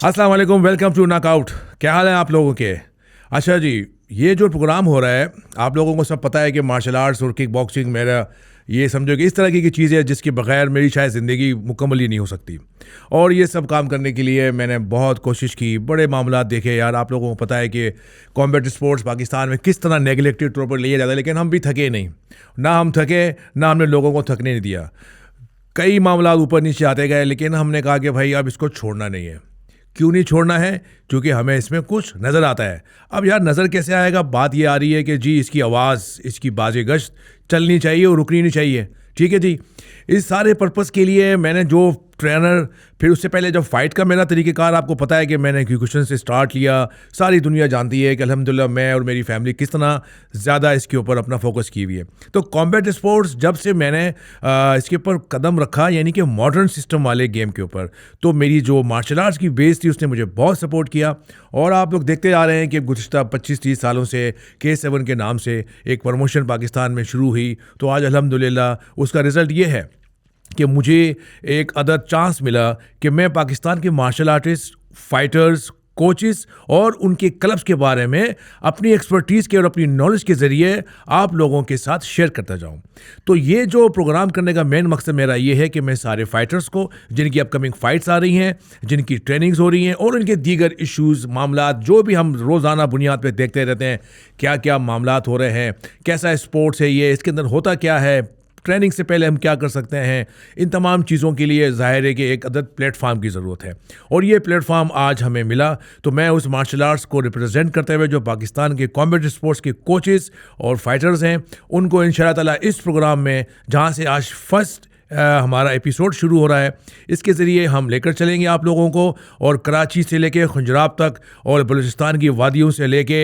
अस्सलाम वालेकुम, welcome to knockout. क्या हाल है आप लोगों के? अच्छा जी, ये जो प्रोग्राम हो रहा है, आप लोगों को सब पता है कि मार्शल आर्ट्स और किक बॉक्सिंग मेरा ये समझो कि इस तरह की चीज़ है जिसके बगैर मेरी शायद ज़िंदगी मुकम्मल ही नहीं हो सकती। और ये सब काम करने के लिए मैंने बहुत कोशिश की, बड़े मामलात देखे यार। आप लोगों को पता है कि कॉम्बैट स्पोर्ट्स पाकिस्तान में किस तरह नेगलेक्टेड तौर पर लिया जाता है, लेकिन हम भी थके नहीं। ना हम थके, ना हमने लोगों को थकने नहीं दिया। कई मामला ऊपर नीचे आते गए, लेकिन हमने कहा कि भाई अब इसको छोड़ना नहीं है। क्यों नहीं छोड़ना है? क्योंकि हमें इसमें कुछ नज़र आता है। अब यार नज़र कैसे आएगा? बात ये आ रही है कि जी इसकी आवाज़, इसकी बाज़े गश्त चलनी चाहिए और रुकनी नहीं चाहिए। ठीक है जी। इस सारे पर्पस के लिए मैंने जो ट्रेनर, फिर उससे पहले जब फाइट का मेरा तरीक़ेकार आपको पता है कि मैंने क्वेश्चन से स्टार्ट किया। सारी दुनिया जानती है कि अल्हम्दुलिल्लाह मैं और मेरी फैमिली किस तरह ज़्यादा इसके ऊपर अपना फोकस की हुई है। तो कॉम्बैट स्पोर्ट्स जब से मैंने इसके ऊपर कदम रखा, यानी कि मॉडर्न सिस्टम वाले गेम के ऊपर, तो मेरी जो मार्शल आर्ट्स की बेस थी उसने मुझे बहुत सपोर्ट किया। और आप लोग देखते आ रहे हैं कि गुज़िश्ता 25-30 सालों से K7 के नाम से एक प्रमोशन पाकिस्तान में शुरू हुई। तो आज अल्हम्दुलिल्लाह उसका रिज़ल्ट ये है कि मुझे एक अदर चांस मिला कि मैं पाकिस्तान के मार्शल आर्टिस्ट, फाइटर्स, कोचेस और उनके क्लब्स के बारे में अपनी एक्सपर्टीज़ के और अपनी नॉलेज के ज़रिए आप लोगों के साथ शेयर करता जाऊं। तो ये जो प्रोग्राम करने का मेन मकसद मेरा ये है कि मैं सारे फाइटर्स को, जिनकी अपकमिंग फाइट्स आ रही हैं, जिनकी ट्रेनिंग्स हो रही हैं और उनके दीगर इश्यूज़, मामलात जो भी हम रोज़ाना बुनियाद पर देखते रहते हैं, क्या क्या मामलात हो रहे हैं, कैसा स्पोर्ट्स है ये, इसके अंदर होता क्या है, ट्रेनिंग से पहले हम क्या कर सकते हैं, इन तमाम चीज़ों के लिए ज़ाहिर है कि एक अदद प्लेटफार्म की ज़रूरत है। और ये प्लेटफार्म आज हमें मिला। तो मैं उस मार्शल आर्ट्स को रिप्रेजेंट करते हुए जो पाकिस्तान के कॉम्बैट स्पोर्ट्स के कोचेस और फाइटर्स हैं, उनको इंशाअल्लाह ताला इस प्रोग्राम में, जहाँ से आज फर्स्ट हमारा एपिसोड शुरू हो रहा है, इसके ज़रिए हम लेकर चलेंगे आप लोगों को। और कराची से लेके खुंजराब तक और बलूचिस्तान की वादियों से लेके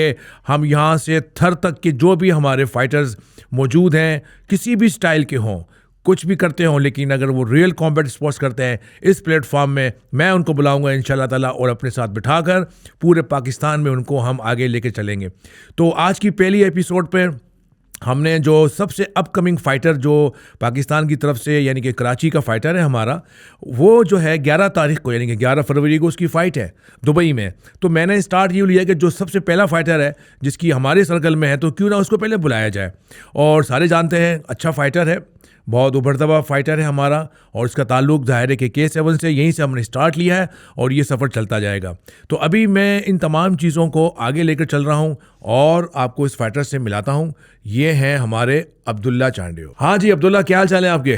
हम यहाँ से थर तक के जो भी हमारे फाइटर्स मौजूद हैं, किसी भी स्टाइल के हों, कुछ भी करते हों, लेकिन अगर वो रियल कॉम्बैट स्पोर्ट्स करते हैं, इस प्लेटफॉर्म में मैं उनको बुलाऊंगा इंशाल्लाह ताला और अपने साथ बिठाकर पूरे पाकिस्तान में उनको हम आगे लेके चलेंगे। तो आज की पहली एपिसोड पर हमने जो सबसे अपकमिंग फ़ाइटर जो पाकिस्तान की तरफ से, यानी कि कराची का फ़ाइटर है हमारा, वो जो है 11 तारीख को, यानी कि 11 फरवरी को उसकी फ़ाइट है दुबई में। तो मैंने स्टार्ट ये लिया कि जो सबसे पहला फ़ाइटर है जिसकी हमारे सर्कल में है, तो क्यों ना उसको पहले बुलाया जाए। और सारे जानते हैं अच्छा फ़ाइटर है, बहुत उभरता फाइटर है हमारा, और इसका ताल्लुक ज़ाहिर है कि K7 से, यहीं से हमने स्टार्ट लिया है और ये सफ़र चलता जाएगा। तो अभी मैं इन तमाम चीज़ों को आगे लेकर चल रहा हूँ और आपको इस फाइटर से मिलाता हूँ। ये हैं हमारे अब्दुल्ला चांडियो। हाँ जी अब्दुल्ला, क्या हाल चाल है आपके?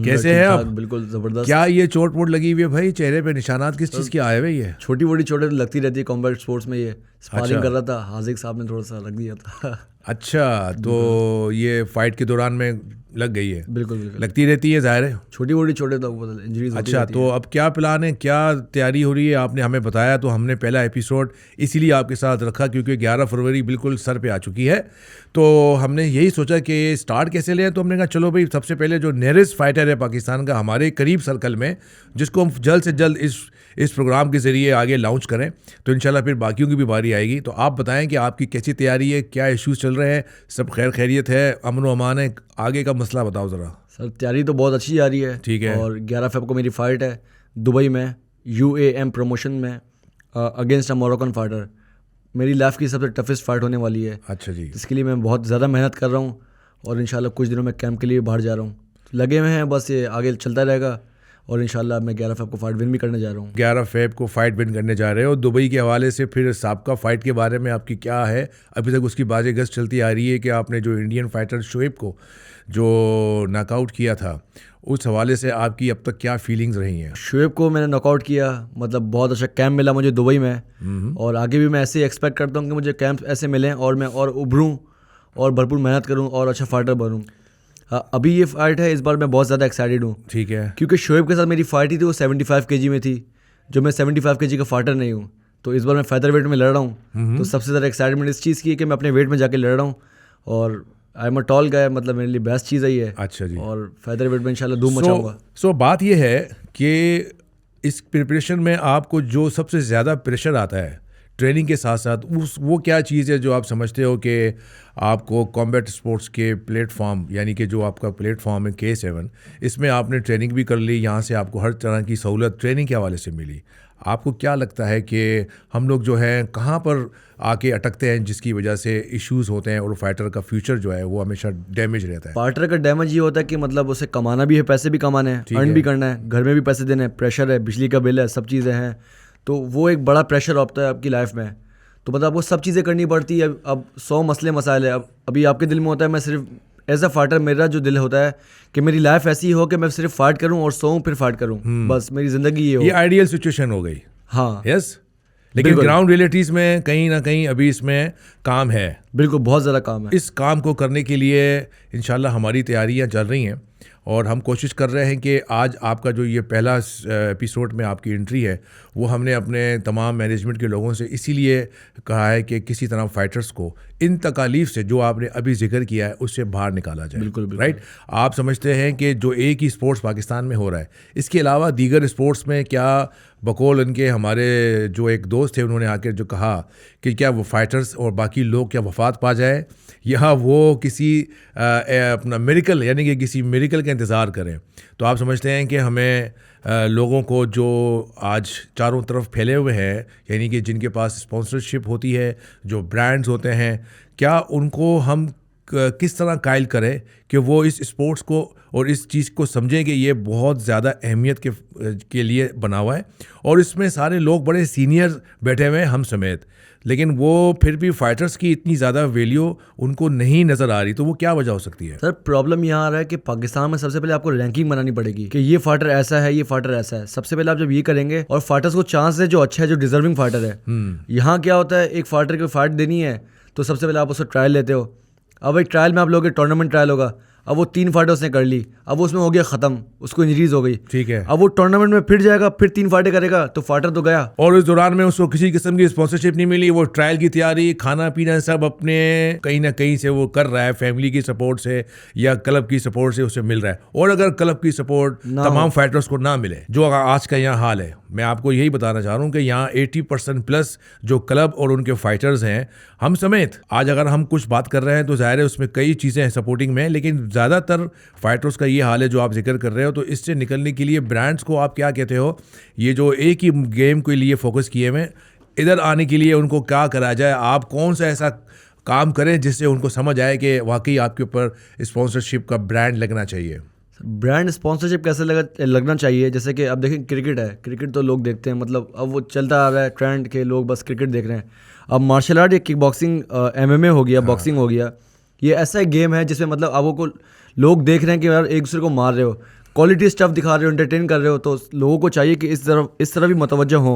कैसे हैं आप? बिल्कुल ज़बरदस्त। क्या ये चोट वोट लगी हुई है भाई चेहरे पे? निशानात किस चीज़ की आए हुए? ये छोटी मोटी चोटें लगती रहती है कॉम्बैट स्पोर्ट्स में। ये स्पारिंग कर रहा था, हाजिक साहब ने थोड़ा सा लग दिया था। अच्छा, तो ये फाइट के दौरान में लग गई है? बिल्कुल बिल्कुल लगती रहती है, ज़ाहिर है छोटी मोटी चोटें तो इंजरीज। अच्छा, तो अब क्या प्लान है, क्या तैयारी हो रही है? आपने हमें बताया तो हमने पहला एपिसोड इसीलिए आपके साथ रखा क्योंकि 11 फरवरी बिल्कुल सर पे आ चुकी है। तो हमने यही सोचा कि स्टार्ट कैसे लें, तो हमने कहा चलो भाई सबसे पहले जो नियरेस्ट फाइटर है पाकिस्तान का हमारे करीब सर्कल में, जिसको हम जल्द से जल्द इस प्रोग्राम के ज़रिए आगे लॉन्च करें, तो इंशाल्लाह फिर बाकियों की भी बारी आएगी। तो आप बताएं कि आपकी कैसी तैयारी है, क्या इश्यूज़ चल रहे हैं? सब खैर खैरियत है, अमन व अमान है? आगे का मसला बताओ ज़रा। सर तैयारी तो बहुत अच्छी जा रही है। ठीक है। और 11 फ़रवरी को मेरी फ़ाइट है दुबई में, UAM प्रमोशन में, अगेंस्ट अ मोरक्कन फाइटर। मेरी लाइफ की सबसे टफेस्ट फाइट होने वाली है। अच्छा जी। इसके लिए मैं बहुत ज़्यादा मेहनत कर रहा हूँ और इंशाल्लाह कुछ दिनों में कैंप के लिए बाहर जा रहा हूँ। लगे हुए हैं, बस ये आगे चलता रहेगा और इंशाल्लाह मैं 11 फ़रवरी को फ़ाइट विन भी करने जा रहा हूँ। 11 फ़रवरी को फ़ाइट विन करने जा रहे हो। दुबई के हवाले से फिर साबका फ़ाइट के बारे में आपकी क्या है? अभी तक उसकी बाज़े गश्त चलती आ रही है कि आपने जो इंडियन फ़ाइटर शोएब को जो नॉकआउट किया था, उस हवाले से आपकी अब तक क्या फीलिंग्स रही हैं? शोएब को मैंने नॉकआउट किया, मतलब बहुत अच्छा कैंप मिला मुझे दुबई में, और आगे भी मैं ऐसे ही एक्सपेक्ट करता हूँ कि मुझे कैंप ऐसे मिलें और मैं और उभरूँ और भरपूर मेहनत करूँ और अच्छा फाइटर बनूँ। अभी ये फाइट है, इस बार मैं बहुत ज़्यादा एक्साइटेड हूँ। ठीक है। क्योंकि शोएब के साथ मेरी फ़ाइट ही थी, वो 75 kg में थी, जो मैं 75 kg का फाइटर नहीं हूँ। तो इस बार मैं फेदर वेट में लड़ रहा हूँ। तो सबसे ज़्यादा एक्साइटमेंट इस चीज़ की है कि मैं अपने वेट में जाके लड़ रहा हूँ और आई एम अ टॉल गाय, मतलब मेरे लिए बेस्ट चीज़ है ये। अच्छा जी। और फेदर वेट में इंशाल्लाह धूम मचाऊंगा। सो बात ये है कि इस प्रिपरेशन में आपको जो सबसे ज़्यादा प्रेशर आता है, ट्रेनिंग के साथ साथ वो क्या चीज़ है जो आप समझते हो कि आपको कॉम्बैट स्पोर्ट्स के प्लेटफॉर्म, यानी कि जो आपका प्लेटफॉर्म है K7, इसमें आपने ट्रेनिंग भी कर ली, यहाँ से आपको हर तरह की सहूलत ट्रेनिंग के हवाले से मिली। आपको क्या लगता है कि हम लोग जो हैं कहाँ पर आके अटकते हैं जिसकी वजह से इश्यूज होते हैं और फाइटर का फ्यूचर जो है वो हमेशा डैमेज रहता है? फाइटर का डैमेज ये होता है कि मतलब उसे कमाना भी है, पैसे भी कमाने हैं, अर्न भी करना है, घर में भी पैसे देने हैं, प्रेशर है, बिजली का बिल है, सब चीज़ें हैं, तो वो एक बड़ा प्रेशर होता है आपकी लाइफ में। तो मतलब वो सब चीज़ें करनी पड़ती है। अब 100 मसले मसाइल है। अब अभी आपके दिल में होता है मैं सिर्फ एज अ फाइटर, मेरा जो दिल होता है कि मेरी लाइफ ऐसी हो कि मैं सिर्फ फाइट करूं और सोऊं फिर फाइट करूं, बस मेरी ज़िंदगी ये हो। ये आइडियल सिचुएशन हो गई। हाँ यस, लेकिन ग्राउंड रियलिटीज़ में कहीं ना कहीं अभी इसमें काम है। बिल्कुल, बहुत ज़्यादा काम है। इस काम को करने के लिए इंशाल्लाह हमारी तैयारियां चल रही हैं और हम कोशिश कर रहे हैं कि आज आपका जो ये पहला एपिसोड में आपकी एंट्री है वो हमने अपने तमाम मैनेजमेंट के लोगों से इसीलिए कहा है कि किसी तरह फाइटर्स को इन तकालीफ से जो आपने अभी जिक्र किया है उससे बाहर निकाला जाए। बिल्कुल, बिल्कुल। राइट। आप समझते हैं कि जो एक ही स्पोर्ट्स पाकिस्तान में हो रहा है, इसके अलावा दीगर स्पोर्ट्स में क्या, बकौल उनके हमारे जो एक दोस्त थे उन्होंने आकर जो कहा कि क्या वो फाइटर्स और बाकी लोग क्या वफात पा जाए या वो किसी अपना मिरेकल यानी कि किसी मिरेकल का इंतज़ार करें? तो आप समझते हैं कि हमें लोगों को जो आज चारों तरफ फैले हुए हैं, यानी कि जिनके पास स्पॉन्सरशिप होती है, जो ब्रांड्स होते हैं, क्या उनको हम किस तरह कायल करें कि वो इस स्पोर्ट्स को और इस चीज़ को समझें कि ये बहुत ज़्यादा अहमियत के लिए बना हुआ है और इसमें सारे लोग बड़े सीनियर बैठे हुए हैं हम समेत, लेकिन वो फिर भी फाइटर्स की इतनी ज़्यादा वैल्यू उनको नहीं नज़र आ रही। तो वो क्या वजह हो सकती है? सर प्रॉब्लम यहाँ आ रहा है कि पाकिस्तान में सबसे पहले आपको रैंकिंग बनानी पड़ेगी कि ये फाइटर ऐसा है, ये फाइटर ऐसा है। सबसे पहले आप जब ये करेंगे और फाइटर्स को चांस है जो अच्छा है, जो डिजर्विंग फाइटर है। यहाँ क्या होता है, एक फाइटर को फाइट देनी है तो सबसे पहले आप उसको ट्रायल लेते हो। अब एक ट्रायल में आप लोगे, टूर्नामेंट ट्रायल होगा, अब वो 3 फाइटर उसने कर ली, अब वो उसमें हो गया ख़त्म, उसको इंजरीज हो गई, ठीक है। अब वो टूर्नामेंट में फिर जाएगा, फिर 3 फाइटर करेगा तो फाइटर तो गया। और इस दौरान में उसको किसी किस्म की स्पॉन्सरशिप नहीं मिली, वो ट्रायल की तैयारी, खाना पीना सब अपने कहीं ना कहीं से वो कर रहा है, फैमिली की सपोर्ट से या क्लब की सपोर्ट से उसे मिल रहा है। और अगर क्लब की सपोर्ट तमाम फाइटर्स को ना मिले, जो आज का यहाँ हाल है, मैं आपको यही बताना चाह रहा हूँ कि यहाँ 80% प्लस जो क्लब और उनके फाइटर्स हैं, हम समेत, आज अगर हम कुछ बात कर रहे हैं तो ज़ाहिर है उसमें कई चीज़ें हैं सपोर्टिंग में, लेकिन ज़्यादातर फाइटर्स का ये हाल है जो आप जिक्र कर रहे हो। तो इससे निकलने के लिए ब्रांड्स को आप क्या कहते हो, ये जो एक ही गेम के लिए फोकस किए हुए, इधर आने के लिए उनको क्या करा जाए? आप कौन सा ऐसा काम करें जिससे उनको समझ आए कि वाकई आपके ऊपर स्पॉन्सरशिप का ब्रांड लगना चाहिए? ब्रांड स्पॉन्सरशिप कैसे लगना चाहिए? जैसे कि अब देखें क्रिकेट है, क्रिकेट तो लोग देखते हैं, मतलब अब वो चलता आ रहा है ट्रेंड के, लोग बस क्रिकेट देख रहे हैं। अब मार्शल आर्ट या किक बॉक्सिंग, MMA हो गया, बॉक्सिंग हो गया, ये ऐसा एक गेम है जिसमें मतलब अब को लोग देख रहे हैं कि यार एक दूसरे को मार रहे हो, क्वालिटी स्टफ दिखा रहे हो, एंटरटेन कर रहे हो, तो लोगों को चाहिए कि इस तरफ भी मुतवज्जह हो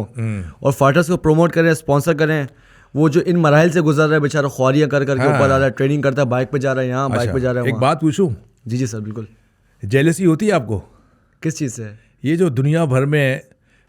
और फाइटर्स को प्रमोट करें, स्पॉन्सर करें। वो जो इन मराइल से गुजर रहा है बेचारा, ख्वारियाँ कर करके ऊपर आ रहा है, ट्रेनिंग करता है, बाइक पे जा रहा है, यहाँ बाइक पे जा रहा है। एक बात पूछूं? जी सर, बिल्कुल। जेलसी होती है आपको? किस चीज़ से? ये जो दुनिया भर में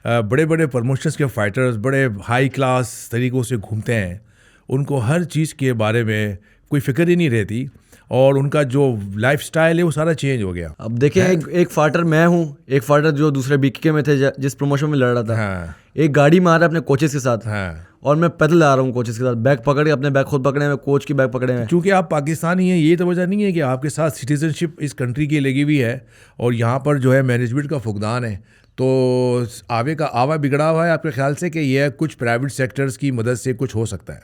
बड़े बड़े प्रमोशंस के फाइटर्स बड़े हाई क्लास तरीक़ों से घूमते हैं, उनको हर चीज़ के बारे में कोई फिक्र ही नहीं रहती और उनका जो लाइफस्टाइल है वो सारा चेंज हो गया। अब देखें, एक फाइटर मैं हूँ, एक फाइटर जो दूसरे BKK में थे जिस प्रमोशन में लड़ रहा था। हाँ। एक गाड़ी में आ रहा है अपने कोचेस के साथ। हाँ। और मैं पैदल आ रहा हूँ कोचेस के साथ, बैग पकड़ के, अपने बैग खुद पकड़े हैं, कोच की बैग पकड़े हैं। क्योंकि आप पाकिस्तानी हैं, ये तो वजह नहीं है कि आपके साथ सिटीजनशिप इस कंट्री की लगी हुई है और यहाँ पर जो है मैनेजमेंट का फुकदान है, तो आगे का आवा बिगड़ा हुआ है आपके ख्याल से कि यह कुछ प्राइवेट सेक्टर्स की मदद से कुछ हो सकता है?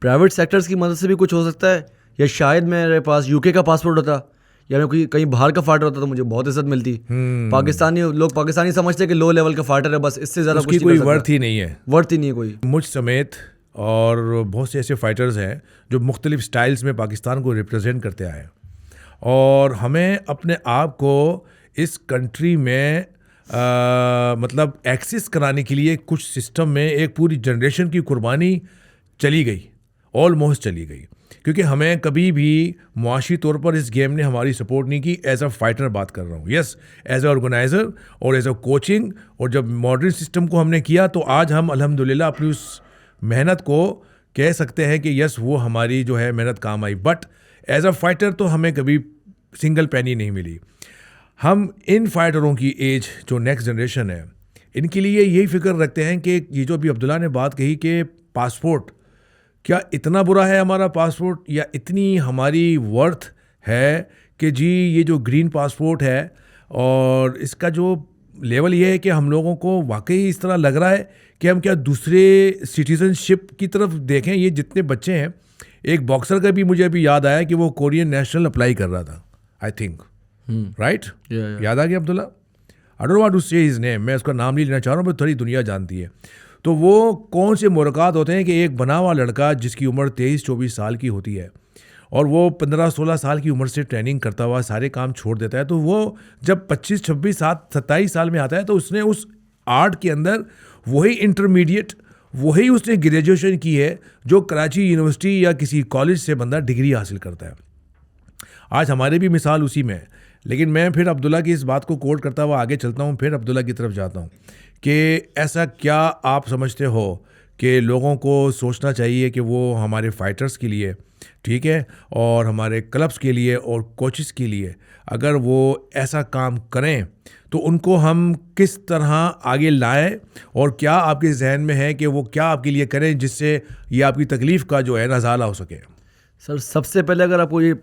प्राइवेट सेक्टर्स की मदद से भी कुछ हो सकता है, या शायद मेरे पास UK का पासपोर्ट होता या मैं कोई कहीं बाहर का फाइटर होता तो मुझे बहुत इज्जत मिलती। पाकिस्तानी समझते हैं कि लो लेवल का फाइटर है, बस इससे ज़्यादा कुछ कोई वर्थ ही नहीं है। वर्थ ही नहीं है कोई। मुझ समेत और बहुत से ऐसे फाइटर्स हैं जो मुख्तलिफ स्टाइल्स में पाकिस्तान को रिप्रेजेंट करते आए और हमें अपने आप को इस कंट्री में मतलब एक्सेस कराने के लिए कुछ सिस्टम में एक पूरी जनरेशन की कुर्बानी चली गई, ऑलमोस्ट चली गई, क्योंकि हमें कभी भी मुआशी तौर पर इस गेम ने हमारी सपोर्ट नहीं की। एज अ फाइटर बात कर रहा हूँ, यस, एज अ ऑर्गेनाइज़र और एज अ कोचिंग, और जब मॉडर्न सिस्टम को हमने किया तो आज हम अल्हम्दुलिल्लाह अपनी उस मेहनत को कह सकते हैं कि यस वो हमारी जो है मेहनत काम आई। बट एज अ फाइटर तो हमें कभी सिंगल पैनी नहीं मिली। हम इन फाइटरों की एज जो नेक्स्ट जनरेशन है, इनके लिए यही फिक्र रखते हैं कि ये जो अभी अब्दुल्ला ने बात कही कि पासपोर्ट, क्या इतना बुरा है हमारा पासपोर्ट, या इतनी हमारी वर्थ है कि जी ये जो ग्रीन पासपोर्ट है और इसका जो लेवल ये है कि हम लोगों को वाकई इस तरह लग रहा है कि हम क्या दूसरे सिटीजनशिप की तरफ देखें। ये जितने बच्चे हैं, एक बॉक्सर का भी मुझे अभी याद आया कि वो कोरियन नेशनल अप्लाई कर रहा था, आई थिंक, राइट? याद आ गया Abdullah? I don't want to say his name, मैं उसका नाम नहीं लेना चाह रहा हूँ, पर थोड़ी दुनिया जानती है। तो वो कौन से मुलाकात होते हैं कि एक बना हुआ लड़का जिसकी उम्र 23-24 साल की होती है और वो 15-16 साल की उम्र से ट्रेनिंग करता हुआ सारे काम छोड़ देता है, तो वो जब 25-26 27 साल में आता है तो उसने उस आर्ट के अंदर वही इंटरमीडिएट, वही उसने ग्रेजुएशन की है जो कराची यूनिवर्सिटी या किसी कॉलेज से बंदा डिग्री हासिल करता है। आज हमारे भी मिसाल उसी में है। लेकिन मैं फिर अब्दुल्ला की इस बात को कोट करता हुआ आगे चलता हूँ, फिर अब्दुल्ला की तरफ जाता हूँ कि ऐसा क्या आप समझते हो कि लोगों को सोचना चाहिए कि वो हमारे फाइटर्स के लिए, ठीक है, और हमारे क्लब्स के लिए और कोचेस के लिए अगर वो ऐसा काम करें तो उनको हम किस तरह आगे लाएं, और क्या आपके जहन में है कि वो क्या आपके लिए करें जिससे ये आपकी तकलीफ़ का जो है ना ज़ाला हो सके? सर, सबसे पहले अगर आपको ये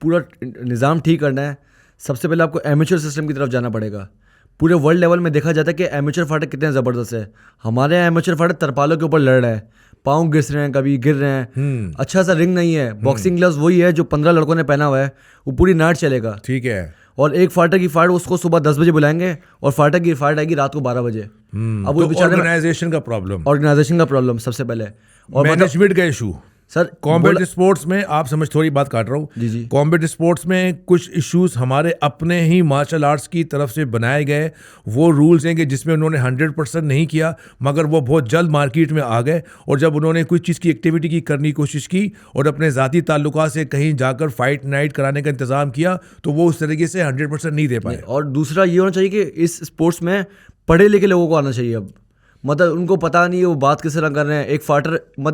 पूरा निज़ाम ठीक करना है, सबसे पहले आपको एमेच्योर सिस्टम की तरफ जाना पड़ेगा। पूरे वर्ल्ड लेवल में देखा जाता है कि एमेच्योर फाइटर कितने ज़बरदस्त है। हमारे यहाँ एमेच्योर फाइटर तरपालों के ऊपर लड़ रहे हैं, पाँव घिस रहे हैं, कभी गिर रहे हैं, अच्छा सा रिंग नहीं है। बॉक्सिंग ग्लव्स वही है जो 15 लड़कों ने पहना हुआ है, वो पूरी नाइट चलेगा, ठीक है। और एक फाइटर की फाइट उसको सुबह 10 बजे बुलाएंगे और फाइटर की फाइट आएगी रात को 12 बजे। अब वो तो ऑर्गेनाइजेशन का प्रॉब्लम सबसे पहले, और मैनेजमेंट का इशू। सर, कॉम्बैट स्पोर्ट्स में आप समझ, थोड़ी बात काट रहा हूँ जी। कॉम्बैट स्पोर्ट्स में कुछ इश्यूज हमारे अपने ही मार्शल आर्ट्स की तरफ से बनाए गए वो रूल्स हैं कि जिसमें उन्होंने 100% नहीं किया, मगर वो बहुत जल्द मार्केट में आ गए, और जब उन्होंने कुछ चीज़ की एक्टिविटी की करने की कोशिश की और अपने ज़ाती ताल्लुकात से कहीं जाकर फाइट नाइट कराने का इंतज़ाम किया तो वो उस तरीके से 100% नहीं दे पाए। और दूसरा ये होना चाहिए कि इस स्पोर्ट्स में पढ़े लिखे लोगों को आना चाहिए। अब मतलब उनको पता नहीं है वो बात किस तरह कर रहे हैं। एक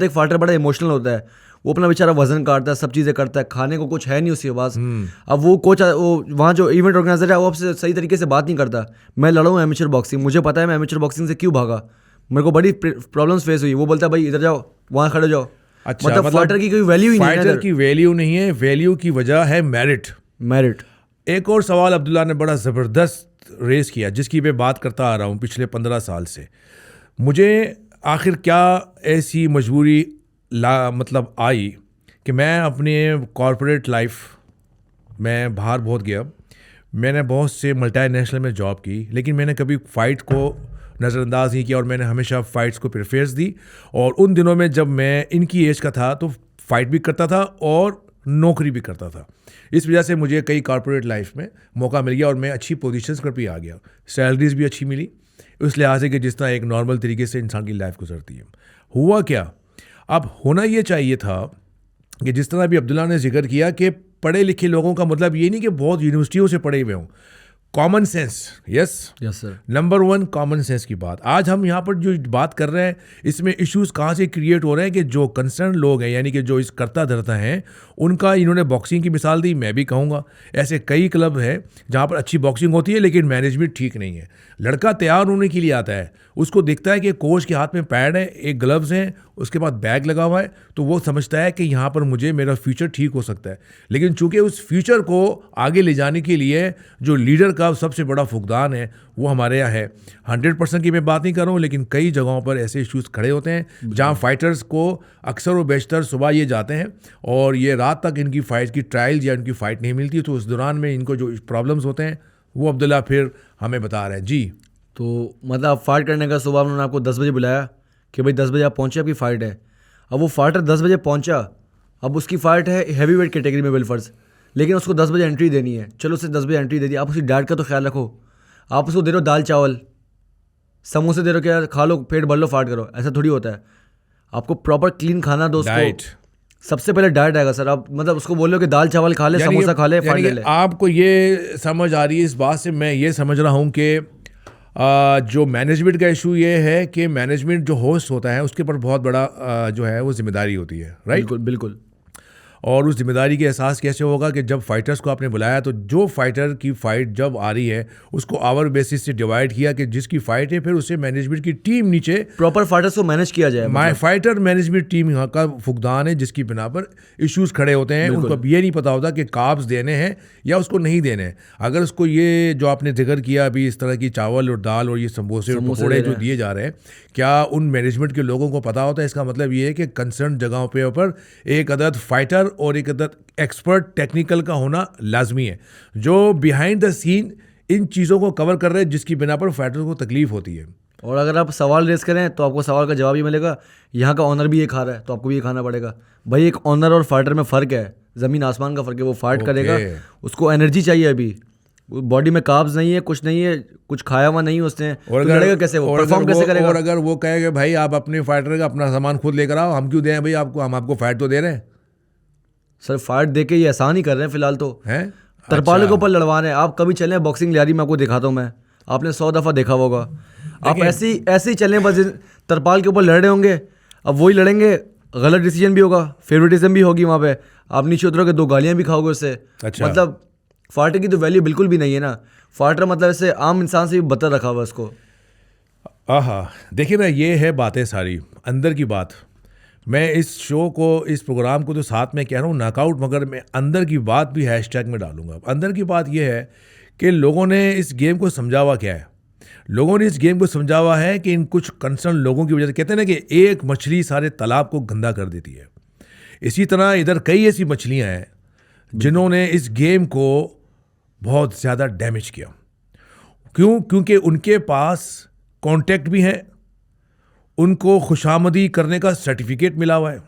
फाइटर बड़ा इमोशनल होता है, वो अपना बेचारा वजन काटता है, सब चीज़ें करता है, खाने को कुछ है नहीं उसके पास। अब वो कोच, वो वहाँ जो इवेंट ऑर्गेनाइजर है वो आपसे सही तरीके से बात नहीं करता। मैं लड़ा हूँ एमेच्योर बॉक्सिंग, मुझे पता है मैं एमेच्योर बॉक्सिंग से क्यों भागा, मेरे को बड़ी प्रॉब्लम्स फेस हुई। वो बोलता है भाई इधर जाओ, वहाँ खड़े जाओ। अच्छा, मतलब फाइटर की कोई वैल्यू ही नहीं है। फाइटर की वैल्यू नहीं है, वैल्यू की वजह है मेरिट। एक और सवाल अब्दुल्ला ने बड़ा ज़बरदस्त रेस किया जिसकी मैं बात करता आ रहा हूँ पिछले 15 साल से। मुझे आखिर क्या ऐसी मजबूरी मतलब आई कि मैं अपने कॉर्पोरेट लाइफ में बाहर बहुत गया। मैंने बहुत से मल्टीनेशनल में जॉब की, लेकिन मैंने कभी फ़ाइट को नज़रअंदाज नहीं किया और मैंने हमेशा फ़ाइट्स को प्रेफरेंस दी। और उन दिनों में जब मैं इनकी एज का था तो फ़ाइट भी करता था और नौकरी भी करता था। इस वजह से मुझे कई कॉर्पोरेट लाइफ में मौका मिल गया और मैं अच्छी पोजीशंस पर भी आ गया, सैलरीज़ भी अच्छी मिली उस लिहाज से कि जिस तरह एक नॉर्मल तरीके से इंसान की लाइफ गुजरती है। हुआ क्या, अब होना ये चाहिए था कि जिस तरह भी अब्दुल्ला ने जिक्र किया कि पढ़े लिखे लोगों का मतलब ये नहीं कि बहुत यूनिवर्सिटियों से पढ़े हुए हों, common sense. Yes sir, number 1 common sense की बात। आज हम यहाँ पर जो बात कर रहे हैं इसमें इश्यूज कहाँ से क्रिएट हो रहे हैं कि जो कंसर्न लोग हैं, यानी कि जो इस करता धरता हैं, उनका इन्होंने बॉक्सिंग की मिसाल दी। मैं भी कहूँगा ऐसे कई क्लब हैं जहाँ पर अच्छी बॉक्सिंग होती है लेकिन मैनेजमेंट ठीक नहीं है। लड़का तैयार होने के लिए आता है, उसको दिखता है कि कोच के हाथ में पैड है, एक ग्लव्स हैं, उसके बाद बैग लगा हुआ है, तो वो समझता है कि यहाँ पर मुझे मेरा फ्यूचर ठीक हो सकता है। लेकिन चूंकि उस फ्यूचर को आगे ले जाने के लिए जो लीडर का सबसे बड़ा फुकदान है वो हमारे यहाँ है। 100% की मैं बात नहीं कर रहा हूँ, लेकिन कई जगहों पर ऐसे इश्यूज़ खड़े होते हैं जहाँ फाइटर्स को अक्सर व बेशतर सुबह ये जाते हैं और ये रात तक इनकी फ़ाइट की ट्रायल या इनकी फ़ाइट नहीं मिलती, तो उस दौरान में इनको जो प्रॉब्लम्स होते हैं वो अब्दुल्ला फिर हमें बता रहे हैं। जी, तो मतलब आप फाइट करने का सुबह उन्होंने आपको 10 बजे बुलाया कि भाई 10 बजे आप पहुँचे, आपकी फ़ाइट है। अब वो फाइटर 10 बजे पहुँचा, अब उसकी फ़ाइट है हैवी वेट कैटेगरी में बिलफर्स, लेकिन उसको 10 बजे एंट्री देनी है। चलो उसे 10 बजे एंट्री दे दी, आप उसकी डाइट का तो ख्याल रखो। आप उसको दे रहे हो दाल चावल, समोसे दे रहे हो कि यार खा लो, पेट भर लो, फाइट करो, ऐसा थोड़ी होता है। आपको प्रॉपर क्लीन खाना दो, डाइट सबसे पहले डाइट आएगा सर। आप मतलब उसको बोलो कि दाल चावल खा ले, समोसा खा ले, फाइट ले ले। आपको ये समझ आ रही है इस बात से, मैं ये समझ रहा हूँ कि जो मैनेजमेंट का इशू ये है कि मैनेजमेंट जो होस्ट होता है उसके ऊपर बहुत बड़ा जो है वो जिम्मेदारी होती है, राइट? बिल्कुल बिल्कुल। और उस जिम्मेदारी का एहसास कैसे होगा कि जब फाइटर्स को आपने बुलाया तो जो फाइटर की फ़ाइट जब आ रही है उसको आवर बेसिस से डिवाइड किया कि जिसकी फ़ाइट है फिर उसे मैनेजमेंट की टीम नीचे प्रॉपर फाइटर्स को मैनेज किया जाए। माय फाइटर मैनेजमेंट टीम यहाँ का फुकदान है जिसकी बिना पर इश्यूज खड़े होते हैं। उनको अब ये नहीं पता होता कि कार्ब्स देने हैं या उसको नहीं देने हैं। अगर उसको ये जो आपने जिक्र किया अभी इस तरह की चावल और दाल और ये समोसे और पकौड़े जो दिए जा रहे हैं, क्या उन मैनेजमेंट के लोगों को पता होता है? इसका मतलब ये है कि कंसर्न जगहों पे ऊपर एक अदद फाइटर और एक अदद एक्सपर्ट टेक्निकल का होना लाजमी है जो बिहाइंड द सीन इन चीज़ों को कवर कर रहे हैं जिसकी बिना पर फाइटर को तकलीफ होती है। और अगर आप सवाल रेस करें तो आपको सवाल का जवाब ही मिलेगा, यहाँ का ऑनर भी ये खा रहा है तो आपको भी ये खाना पड़ेगा। भाई एक ऑनर और फाइटर में फ़र्क है, ज़मीन आसमान का फ़र्क है। वो फाइट करेगा, उसको एनर्जी चाहिए, अभी बॉडी में कार्ब्स नहीं है, कुछ नहीं है, कुछ खाया हुआ नहीं है उसने, और तो लड़ेगा कैसे, वो परफॉर्म कैसे करेगा? और अगर वो कहेगा भाई आप अपने फाइटर का अपना सामान खुद लेकर आओ, हम क्यों दें भाई आपको, हम आपको फाइट तो दे रहे हैं। सर फाइट दे के ये एहसान ही कर रहे हैं फिलहाल तो हैं तरपालों के ऊपर लड़वा रहे हैं। आप कभी चलें बॉक्सिंग लियारी में, आपको दिखाता हूँ मैं, आपने 100 दफ़ा देखा होगा। आप ऐसे ही चलें, बस तरपाल के ऊपर लड़ रहे होंगे, अब वही लड़ेंगे, गलत डिसीजन भी होगा, फेवरेटिज्म भी होगी वहाँ पे, आप नीचे उतरोगे 2 गालियाँ भी खाओगे उससे। अच्छा। मतलब फाइटर की तो वैल्यू बिल्कुल भी नहीं है ना। फाइटर मतलब ऐसे आम इंसान से भी बदतर रखा हुआ उसको। देखिए ना, ये है बातें सारी अंदर की बात। मैं इस शो को, इस प्रोग्राम को तो साथ में कह रहा हूँ नॉकआउट, मगर मैं अंदर की बात भी हैशटैग में डालूंगा। अंदर की बात यह है कि लोगों ने इस गेम को समझा हुआ क्या है। लोगों ने इस गेम को समझा हुआ है कि इन कुछ कंसर्न लोगों की वजह से, कहते हैं ना कि एक मछली सारे तालाब को गंदा कर देती है, इसी तरह इधर कई ऐसी मछलियाँ हैं जिन्होंने इस गेम को बहुत ज़्यादा डैमेज किया। क्यों? क्योंकि उनके पास कॉन्टैक्ट भी है, उनको खुशामदी करने का सर्टिफिकेट मिला हुआ है,